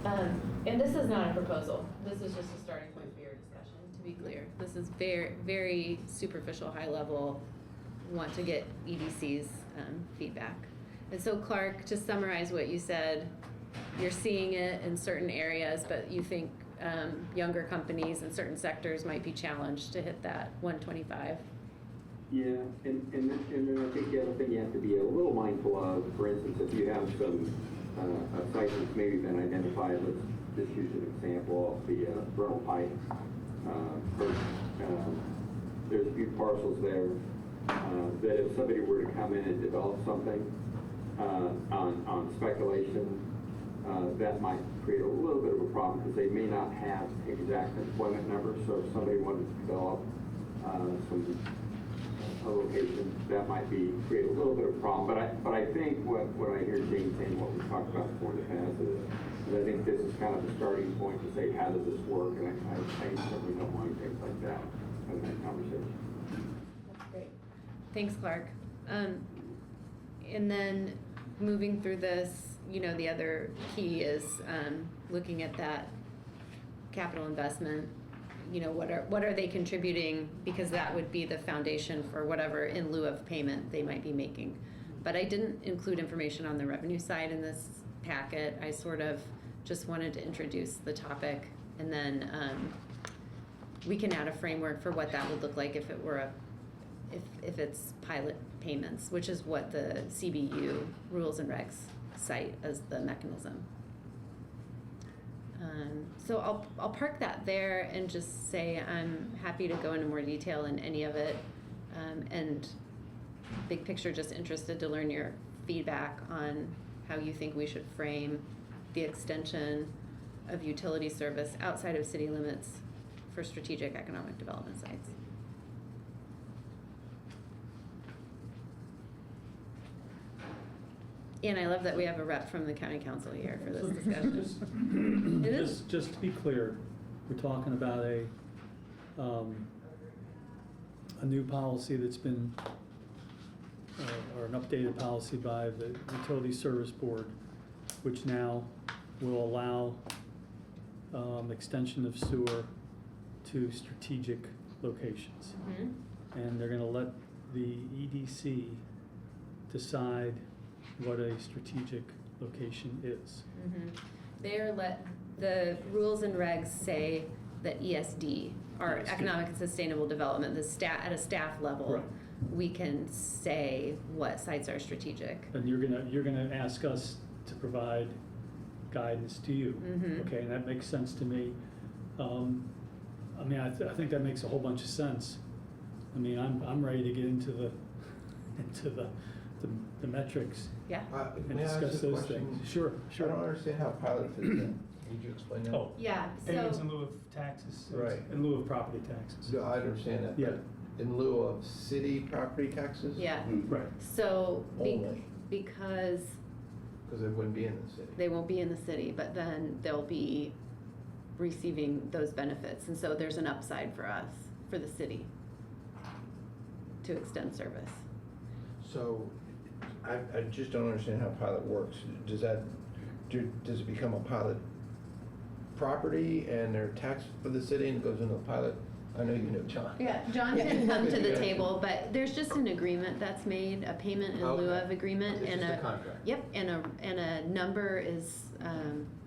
But And this is not a proposal. This is just a starting point for your discussion, to be clear. This is very, very superficial, high level, want to get EDC's feedback. And so Clark, to summarize what you said, you're seeing it in certain areas, but you think younger companies in certain sectors might be challenged to hit that 125. yeah, and then I think the other thing you have to be a little mindful of, for instance, if you have some sites that's maybe been identified, let's just use an example of the Brittle Pike. There's a few parcels there that if somebody were to come in and develop something on speculation, that might create a little bit of a problem because they may not have exact employment numbers. So if somebody wanted to develop a location, that might create a little bit of a problem. But I think what I hear James saying, what we've talked about before in the past, is I think this is kind of the starting point to say, how does this work? And I certainly don't mind things like that in that conversation. That's great. Thanks, Clark. And then moving through this, you know, the other key is looking at that capital investment. You know, what are they contributing? Because that would be the foundation for whatever in lieu of payment they might be making. But I didn't include information on the revenue side in this packet. I sort of just wanted to introduce the topic, and then we can add a framework for what that would look like if it were if it's pilot payments, which is what the CBU rules and regs cite as the mechanism. So I'll park that there and just say I'm happy to go into more detail in any of it, and big picture, just interested to learn your feedback on how you think we should frame the extension of utility service outside of city limits for strategic economic development sites. And I love that we have a rep from the county council here for this discussion. It is. Just to be clear, we're talking about a new policy that's been, or an updated policy by the Utility Service Board, which now will allow extension of sewer to strategic locations. Mm-hmm. And they're gonna let the EDC decide what a strategic location is. Mm-hmm. The rules and regs say that ESD, or ESD. economic and sustainable development, at a staff level, Right. we can say what sites are strategic. And you're gonna ask us to provide guidance to you. Mhm. Okay, and that makes sense to me. I mean, I think that makes a whole bunch of sense. I mean, I'm ready to get into into the metrics Yeah. and May I ask discuss a those question? things. Sure, I sure. don't understand how pilot fits in. Would you explain that? Oh, Yeah, payments in so, lieu of taxes. Right. In lieu of property taxes. No, I understand that. Yeah. But in lieu of city property taxes? yeah, Right. so Only. because Because it wouldn't be in the city. they won't be in the city, but then they'll be receiving those benefits. And so there's an upside for us, for the city, to extend service. So, I just don't understand how pilot works. Does it become a pilot property and they're taxed for the city and it goes into the pilot? I know you know John. Yeah, John can come to the Yeah. table, but there's just an agreement that's made, a payment in lieu Okay. of agreement. It's and just a contract. Yep, and a number is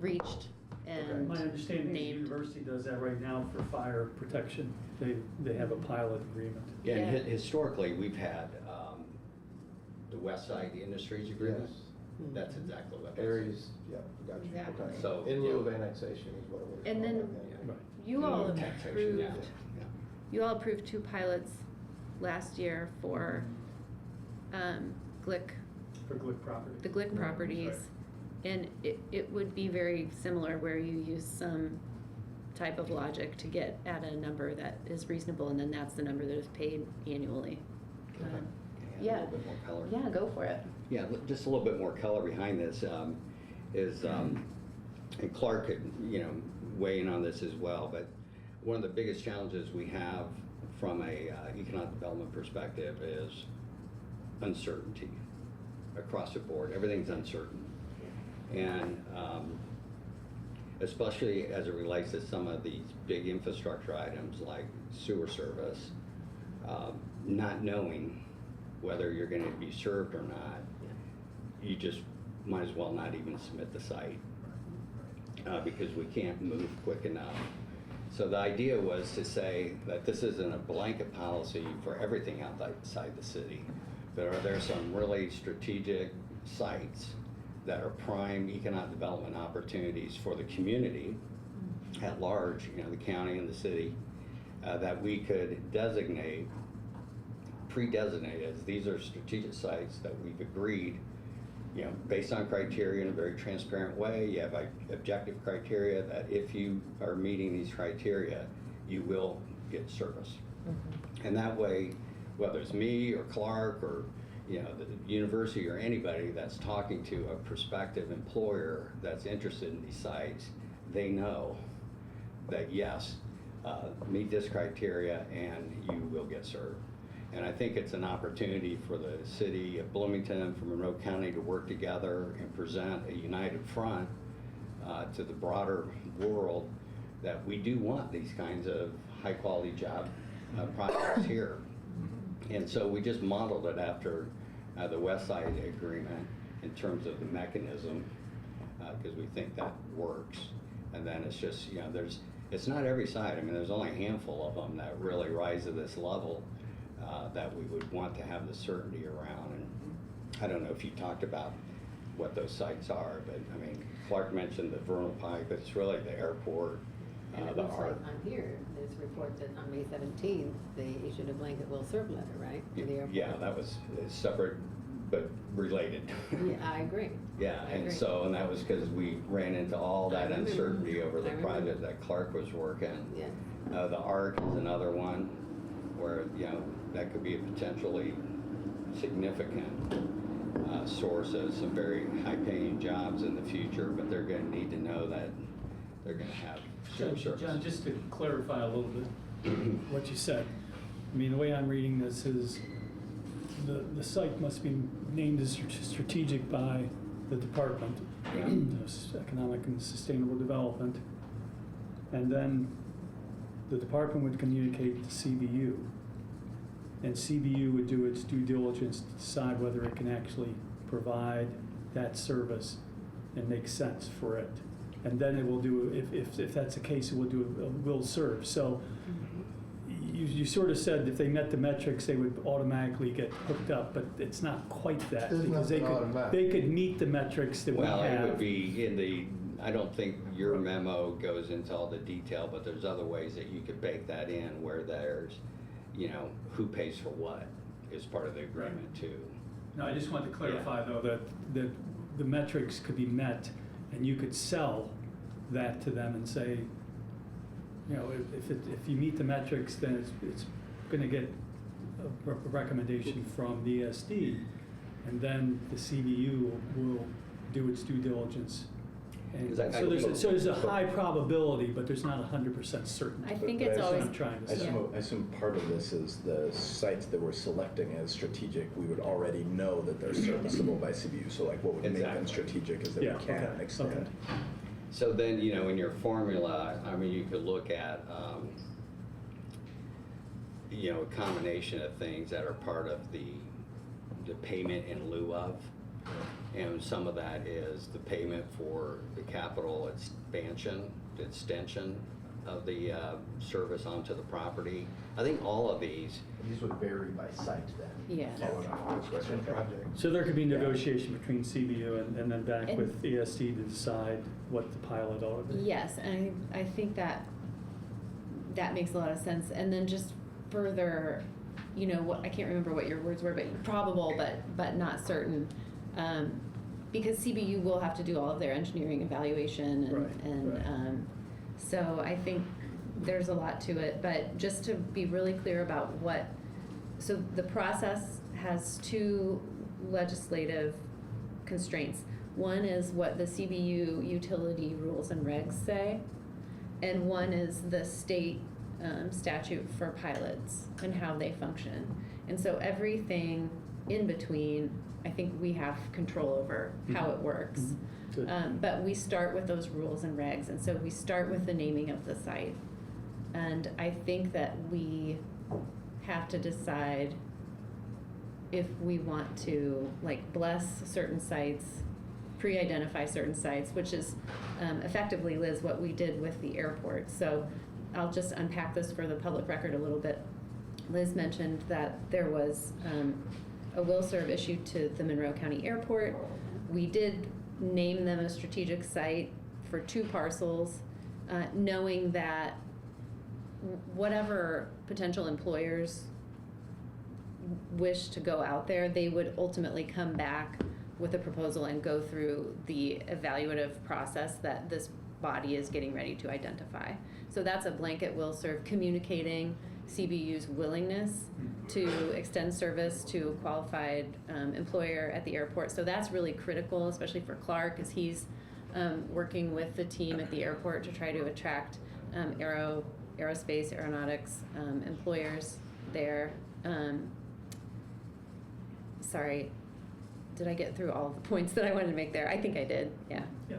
reached and My understanding is the named. university does that right now for fire protection. They have a pilot agreement. Yeah, and Yeah. historically, we've had the West Side Industries Agreement. Yes. That's exactly what that is. Areas, yeah, got you. Exactly. Okay. So- In lieu of annexation is what it was. And then- Right. You all Taxation, approved, yeah, yeah. you all approved 2 pilots last year for Glick, For Glick property. the Glick properties. And it would be very similar where you use some type of logic to get at a number that is reasonable, and then that's the number that is paid annually. Can I add Yeah. A little bit more color? Yeah, go for it. Yeah, just a little bit more color behind this is, and Clark could, weigh in on this as well, but one of the biggest challenges we have from a economic development perspective is uncertainty across the board. Everything's uncertain. And especially as it relates to some of these big infrastructure items like sewer service, not knowing whether you're going to be served or not, you just might as well not even submit the site because we can't move quick enough. So the idea was to say that this isn't a blanket policy for everything outside the city, but are there some really strategic sites that are prime economic development opportunities for the community at large, the county and the city, that we could pre-designate as these are strategic sites that we've agreed, based on criteria in a very transparent way. You have objective criteria that if you are meeting these criteria, you will get service. And that way, whether it's me or Clark or the university or anybody that's talking to a prospective employer that's interested in these sites, they know that yes, meet this criteria and you will get served. And I think it's an opportunity for the city of Bloomington, for Monroe County to work together and present a united front to the broader world that we do want these kinds of high quality job projects here. And so we just modeled it after the West Side Agreement in terms of the mechanism, because we think that works. And then it's just, it's not every site. I mean, there's only a handful of them that really rise to this level that we would want to have the certainty around. And I don't know if you talked about what those sites are, but I mean, Clark mentioned the Vernal Pike, but it's really the airport, And it the looks like art. on here, this report that on May 17th, they issued a blanket will serve letter, right? To the airport. Yeah, that was separate but related. Yeah, I agree. Yeah, I and agree. so, and that was because we ran into all I that remember. uncertainty over I the remember. project that Clark was working. Yeah. The art is another one where, that could be a potentially significant source of some very high-paying jobs in the future, but they're going to need to know that they're going to have sewer service. John, just to clarify a little bit what you said. I mean, the way I'm reading this is the site must be named as strategic by the department, Economic and Sustainable Development. And then the department would communicate to CBU. And CBU would do its due diligence to decide whether it can actually provide that service and make sense for it. And then it will do, if that's the case, it will do, will serve. So you sort of said if they met the metrics, they would automatically get hooked up, but it's not quite that. There's Because they nothing could, automatic. they could meet the metrics that we Well, it would have. be in the, I don't think your memo goes into all the detail, but there's other ways that you could bake that in where there's, who pays for what. is part of the agreement too. No, I just wanted to clarify though that the metrics could be met and you could sell that to them and say, you know, if you meet the metrics, then it's going to get a recommendation from the ESD, and then the CBU will do its due diligence. And so there's a high probability, but there's not 100% certainty. I think But it's I always. I'm trying to I say. assume part of this is the sites that we're selecting as strategic, we would already know that they're serviceable by CBU. So like what would make them Exactly. strategic is that Yeah, we can okay, extend. okay. So then, you know, in your formula, I mean, you could look at, you know, a combination of things that are part of the payment in lieu of. And some of that is the payment for the capital extension of the service onto the property. I think all of these, These would vary by site then. Yeah. Following on this question. Project. So there could be negotiation between CBU and then back And- with ESD to decide what the pilot ought to be. Yes, and I think that makes a lot of sense. And then just further, you know, what, I can't remember what your words were, but probable, but not certain. Because CBU will have to do all of their engineering evaluation Right. so I think there's a lot to it. But just to be really clear about so the process has two legislative constraints. One is what the CBU utility rules and regs say, and one is the state statute for pilots and how they function. And so everything in between, I think we have control over how it works. Good. But we start with those rules and regs, and so we start with the naming of the site. And I think that we have to decide if we want to bless certain sites, pre-identify certain sites, which is effectively, Liz, what we did with the airport. So I'll just unpack this for the public record a little bit. Liz mentioned that there was a will serve issued to the Monroe County Airport. We did name them a strategic site for 2 parcels, knowing that whatever potential employers wish to go out there, they would ultimately come back with a proposal and go through the evaluative process that this body is getting ready to identify. So that's a blanket will serve, communicating CBU's willingness to extend service to a qualified employer at the airport. So that's really critical, especially for Clark, as he's working with the team at the airport to try to attract aerospace, aeronautics employers there. Sorry, did I get through all the points that I wanted to make there? I think I did, yeah. Yeah.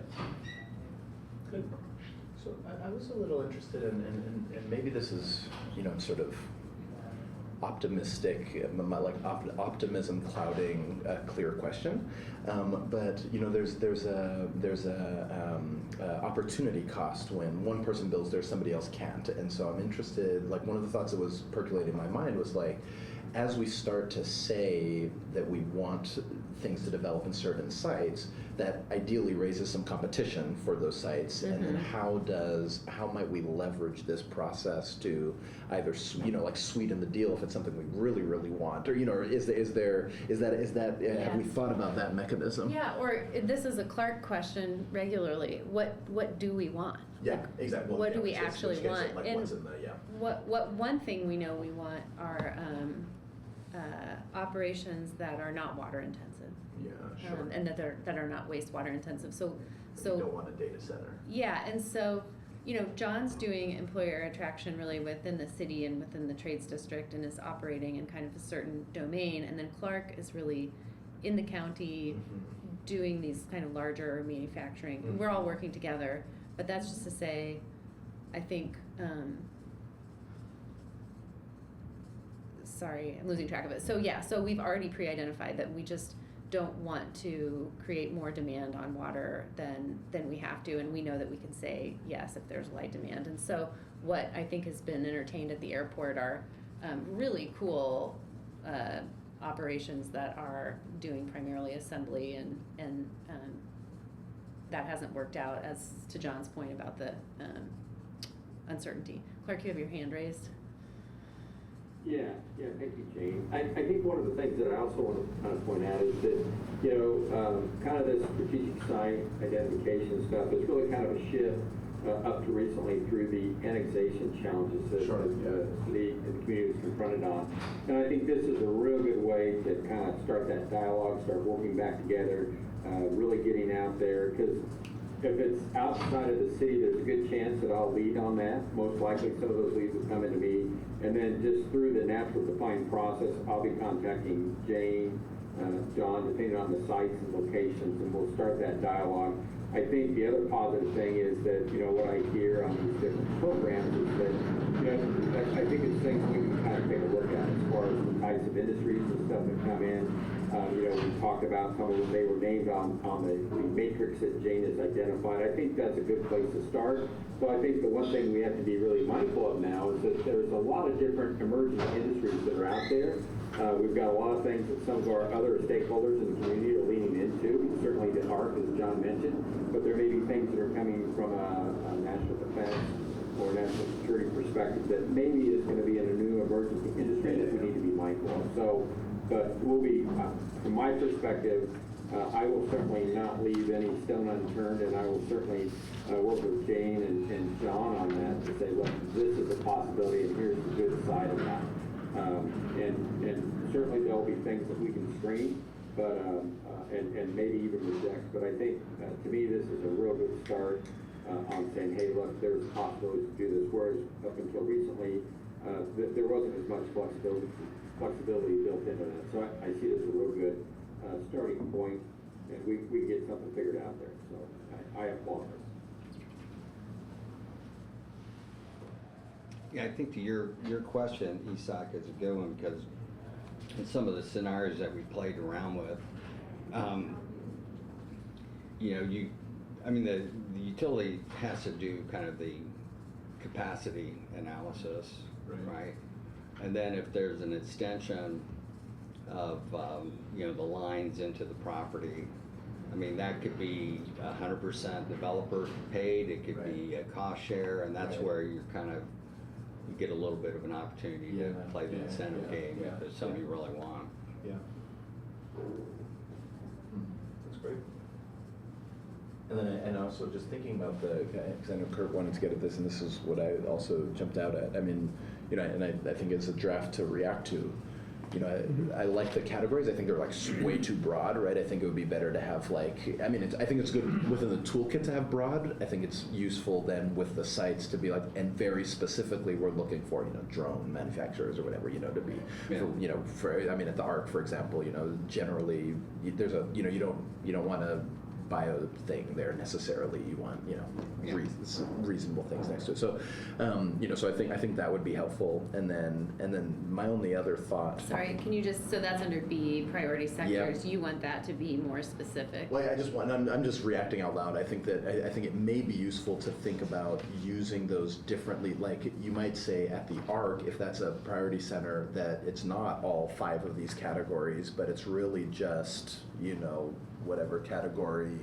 Good. So I was a little interested in, and maybe this is, you know, sort of optimistic, optimism clouding a clear question, but you know, there's a opportunity cost when one person builds there, somebody else can't, and so I'm interested. Like one of the thoughts that was percolating in my mind was like, as we start to say that we want things to develop in certain sites, that ideally raises some competition for those sites, and then how might we leverage this process to either sweeten the deal if it's something we really want, or you know, or is that have we thought about that mechanism? Yeah, or this is a Clark question regularly. What do we want? Yeah, exactly. What do we actually want? Like And what's in the, yeah. what one thing we know we want are operations that are not water intensive. Yeah, sure. And that are not wastewater intensive. So You don't want a data center. yeah, and so, you know, John's doing employer attraction really within the city and within the trades district and is operating in kind of a certain domain. And then Clark is really in the county doing these kind of larger manufacturing. We're all working together, but that's just to say, I think, sorry, I'm losing track of it. So yeah, so we've already pre-identified that we just don't want to create more demand on water than we have to, and we know that we can say yes if there's light demand. And so what I think has been entertained at the airport are really cool operations that are doing primarily assembly, and that hasn't worked out, as to John's point about the uncertainty. Clark, you have your hand raised. Yeah, thank you, Jane. I think one of the things that I also want to kind of point out is that, kind of this strategic site identification stuff is really kind of a shift up to recently through the annexation challenges that the city and the community is confronted on. And I think this is a real good way to kind of start that dialogue, start working back together, really getting out there, because if it's outside of the city, there's a good chance that I'll lead on that. Most likely some of those leads will come into me. And then just through the natural defined process, I'll be contacting Jane, John, depending on the sites and locations, and we'll start that dialogue. I think the other positive thing is that, what I hear on these different programs is that, I think it's things we can kind of take a look at as far as the types of industries and stuff that come in. We talked about some of them, they were named on the matrix that Jane has identified. I think that's a good place to start. So I think the one thing we have to be really mindful of now is that there's a lot of different emerging industries that are out there. We've got a lot of things that some of our other stakeholders in the community are leaning into, certainly the ARC, as John mentioned, but there may be things that are coming from a national defense or national security perspective that maybe is going to be in a new emergency industry that we need to be mindful of. So, but we'll be, from my perspective, I will certainly not leave any stone unturned, and I will certainly work with Jane and John on that to say, look, this is a possibility, and here's the good side of that. And certainly there'll be things that we can screen, but and maybe even reject. But I think to me this is a real good start on saying, hey, look, there's possibilities to do this. Whereas up until recently, there wasn't as much flexibility built into that. So I see this as a real good starting point, and we get something figured out there. So I applaud this. Yeah, I think to your question, Isak, is a good one, because in some of the scenarios that we played around with, the utility has to do kind of the capacity analysis, right? And then if there's an extension of, the lines into the property, that could be 100% developer paid, it could be a cost share, and that's where you're kind of, you get a little bit of an opportunity to play the incentive game if there's something you really want. Yeah. That's great. And then, and also just thinking about because I know Kurt wanted to get at this, and this is what I also jumped out at. And I think it's a draft to react to. I like the categories. I think they're like way too broad, right? I think it would be better to have I think it's good within the toolkit to have broad. I think it's useful then with the sites to be like, and very specifically we're looking for, drone manufacturers or whatever, to be, at the ARC, for example, generally there's a, you don't want to bio thing there necessarily. You want reasonable things next to it. So so I think that would be helpful. And then my only other thought. Sorry, can you just, so that's under B, priority sectors. You want that to be more specific. Well, I'm just reacting out loud. I think it may be useful to think about using those differently. Like you might say at the ARC, if that's a priority center, that it's not all 5 of these categories, but it's really just whatever category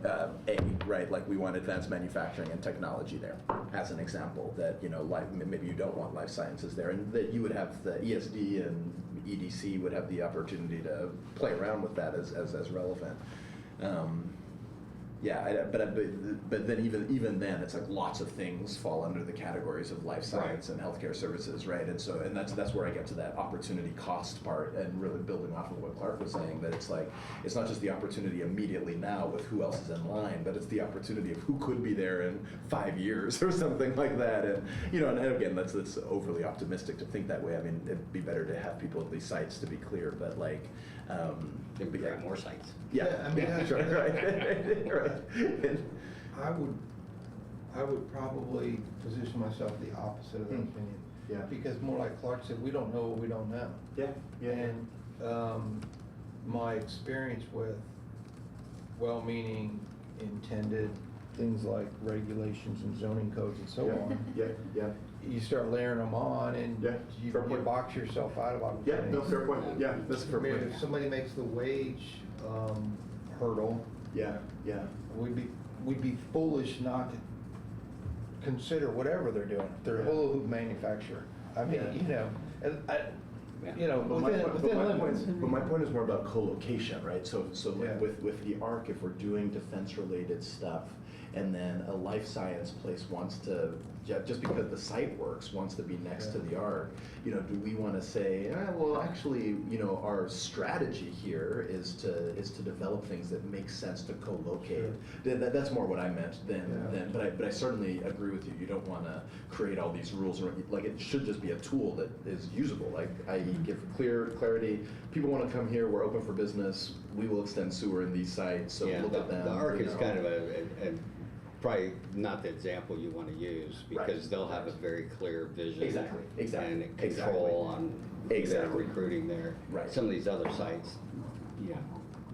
A, right? Like we want advanced manufacturing and technology there, as an example. That maybe you don't want life sciences there, and that you would have the ESD and EDC would have the opportunity to play around with that as relevant. But then even then, it's like lots of things fall under the categories of life science and healthcare services, right? And that's where I get to that opportunity cost part, and really building off of what Clark was saying, that it's like it's not just the opportunity immediately now with who else is in line, but it's the opportunity of who could be there in 5 years or something like that. And and again, that's overly optimistic to think that way. It'd be better to have people at these sites, to be clear, but like. It'd be like more sites. Yeah, Sure, right. And I would probably position myself the opposite of that opinion. Yeah. Because more like Clark said, we don't know what we don't know. Yeah. And my experience with well-meaning, intended things like regulations and zoning codes and so on. Yeah. You start layering them on, and you box yourself out of opportunities. Yeah, no, fair point. Yeah, that's a fair point. If somebody makes the wage hurdle, Yeah. we'd be foolish not to consider whatever they're doing. If they're a hula hoop manufacturer, And Yeah. But my point is more about co-location, right? So Yeah. with the ARC, if we're doing defense-related stuff, and then a life science place wants to, just because the site works, wants to be next to the ARC, do we want to say, well, actually, our strategy here is to develop things that make sense to co-locate. That's more what I meant but I certainly agree with you. You don't want to create all these rules, like it should just be a tool that is usable, like i.e. give clarity. People want to come here, we're open for business, we will extend sewer in these sites, so Yeah, look at them. the ARC is kind of a probably not the example you want to use, because they'll have a very clear vision. Exactly. And control on their recruiting there. Right. Some of these other sites,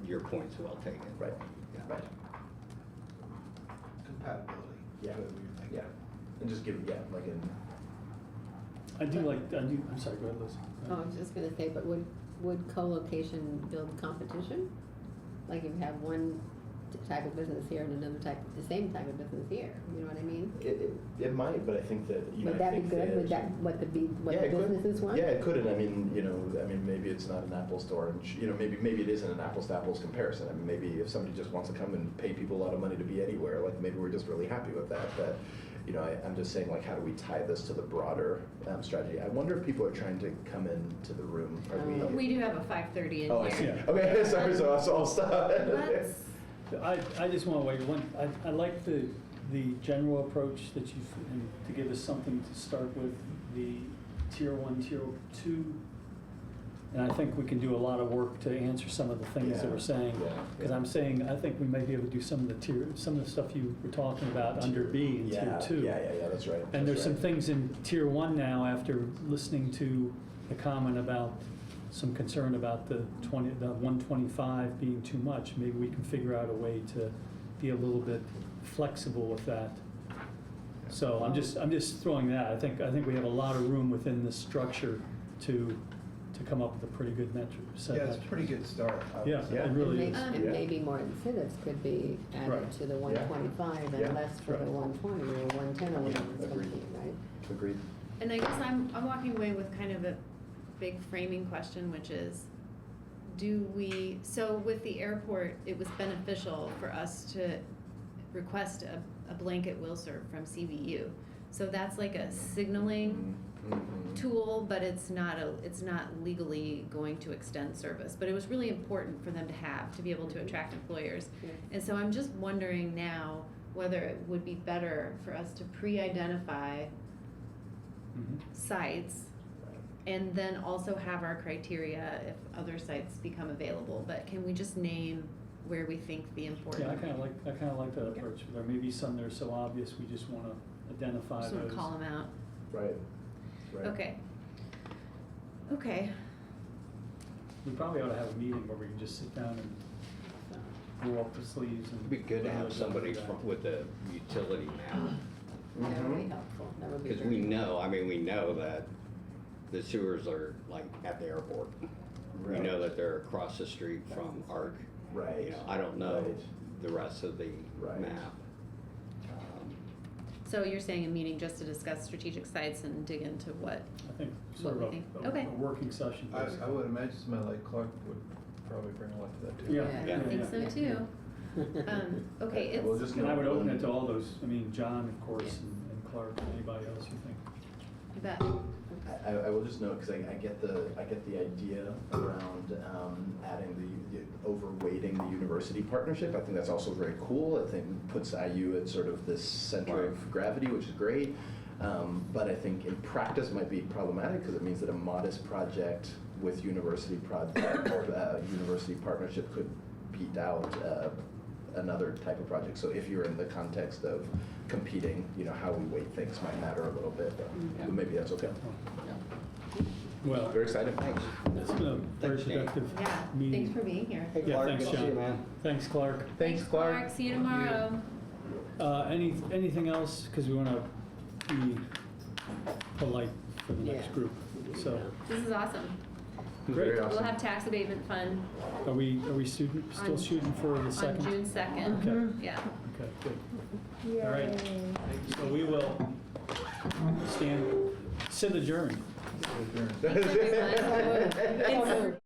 your point's well taken. Right. Yeah. Right. Compatibility. Yeah. Yeah. And just give it, like in. I'm sorry, go ahead, Liz. Oh, I was just gonna say, but would co-location build competition? Like if you have one type of business here and another the same type of business here, you know what I mean? It might, but I think that, Would that be good? Would that, what the businesses want? Yeah, it could, and I mean, maybe it's not an apples to orange, maybe it isn't an apples to apples comparison. I mean, maybe if somebody just wants to come and pay people a lot of money to be anywhere, like maybe we're just really happy with that, but, I'm just saying, like, how do we tie this to the broader strategy? I wonder if people are trying to come into the room. Are we? We do have a 5:30 in Oh, I see. here. Okay, sorry, so I'll stop. Let's, I just want to wait one, I like the general approach that and to give us something to start with, the tier 1, tier 2. And I think we can do a lot of work to answer some of the things that we're saying. Because I'm saying, I think we might be able to do some of the stuff you were talking about under B in tier 2. Yeah, that's right. And there's some things in tier 1 now, after listening to the comment about some concern about the 125 being too much. Maybe we can figure out a way to be a little bit flexible with that. So I'm just throwing that. I think we have a lot of room within this structure to come up with a pretty good metric. Yeah, it's a pretty good start. Yeah, it really is. And maybe more incentives could be added Right. to the 125 and less for the 120 or 110 or whatever it's going to be, right? Agreed. and I guess I'm walking away with kind of a big framing question, which is, so with the airport, it was beneficial for us to request a blanket will serve from CVU. So that's like a signaling tool, but it's not legally going to extend service. But it was really important for them to be able to attract employers. Yeah. And so I'm just wondering now whether it would be better for us to pre-identify sites and then also have our criteria if other sites become available. But can we just name where we think the important? Yeah, I kind of like that approach. There may be some that are so obvious, we just want to identify Just those. want to call them out. Right. Okay. We probably ought to have a meeting where we can just sit down and roll up the sleeves and. It'd be good to have somebody with a utility map, That would be helpful. That would be because very we know that the sewers are like at the airport. We Right. know that they're across the street from ARC. Right. I don't know Right. the rest of the Right. map. So you're saying a meeting just to discuss strategic sites and dig into what? I think sort of What we think. Okay. a working session. I would imagine somebody like Clark would probably bring a lot to that too. Yeah. Yeah. I think so too. Okay, We'll it's, just And I would open it to all those, John, of course, and Clark, and anybody else you think. you bet. I will just note, because I get the idea around adding the overweighting the university partnership. I think that's also very cool. I think puts IU at sort of this center of gravity, which is great. But I think in practice might be problematic, because it means that a modest project with university partnership could beat out another type of project. So if you're in the context of competing, how we weight things might matter a little bit, but maybe that's okay. Well, Very excited. Thanks. it's been a very Thanks, Nate. productive Yeah, meeting. thanks for being here. Yeah, thanks, John. Thanks, Clark. Thanks, Clark. See you tomorrow. Anything else? Because we want to be polite for the next Yeah. group. So, This is awesome. great. Very We'll awesome. have tax abatement fund Are we still On- shooting for the on second? June 2nd. Okay. Yeah. Okay, good. All right. So we will sit adjourned. Adjourn. Thanks, everyone.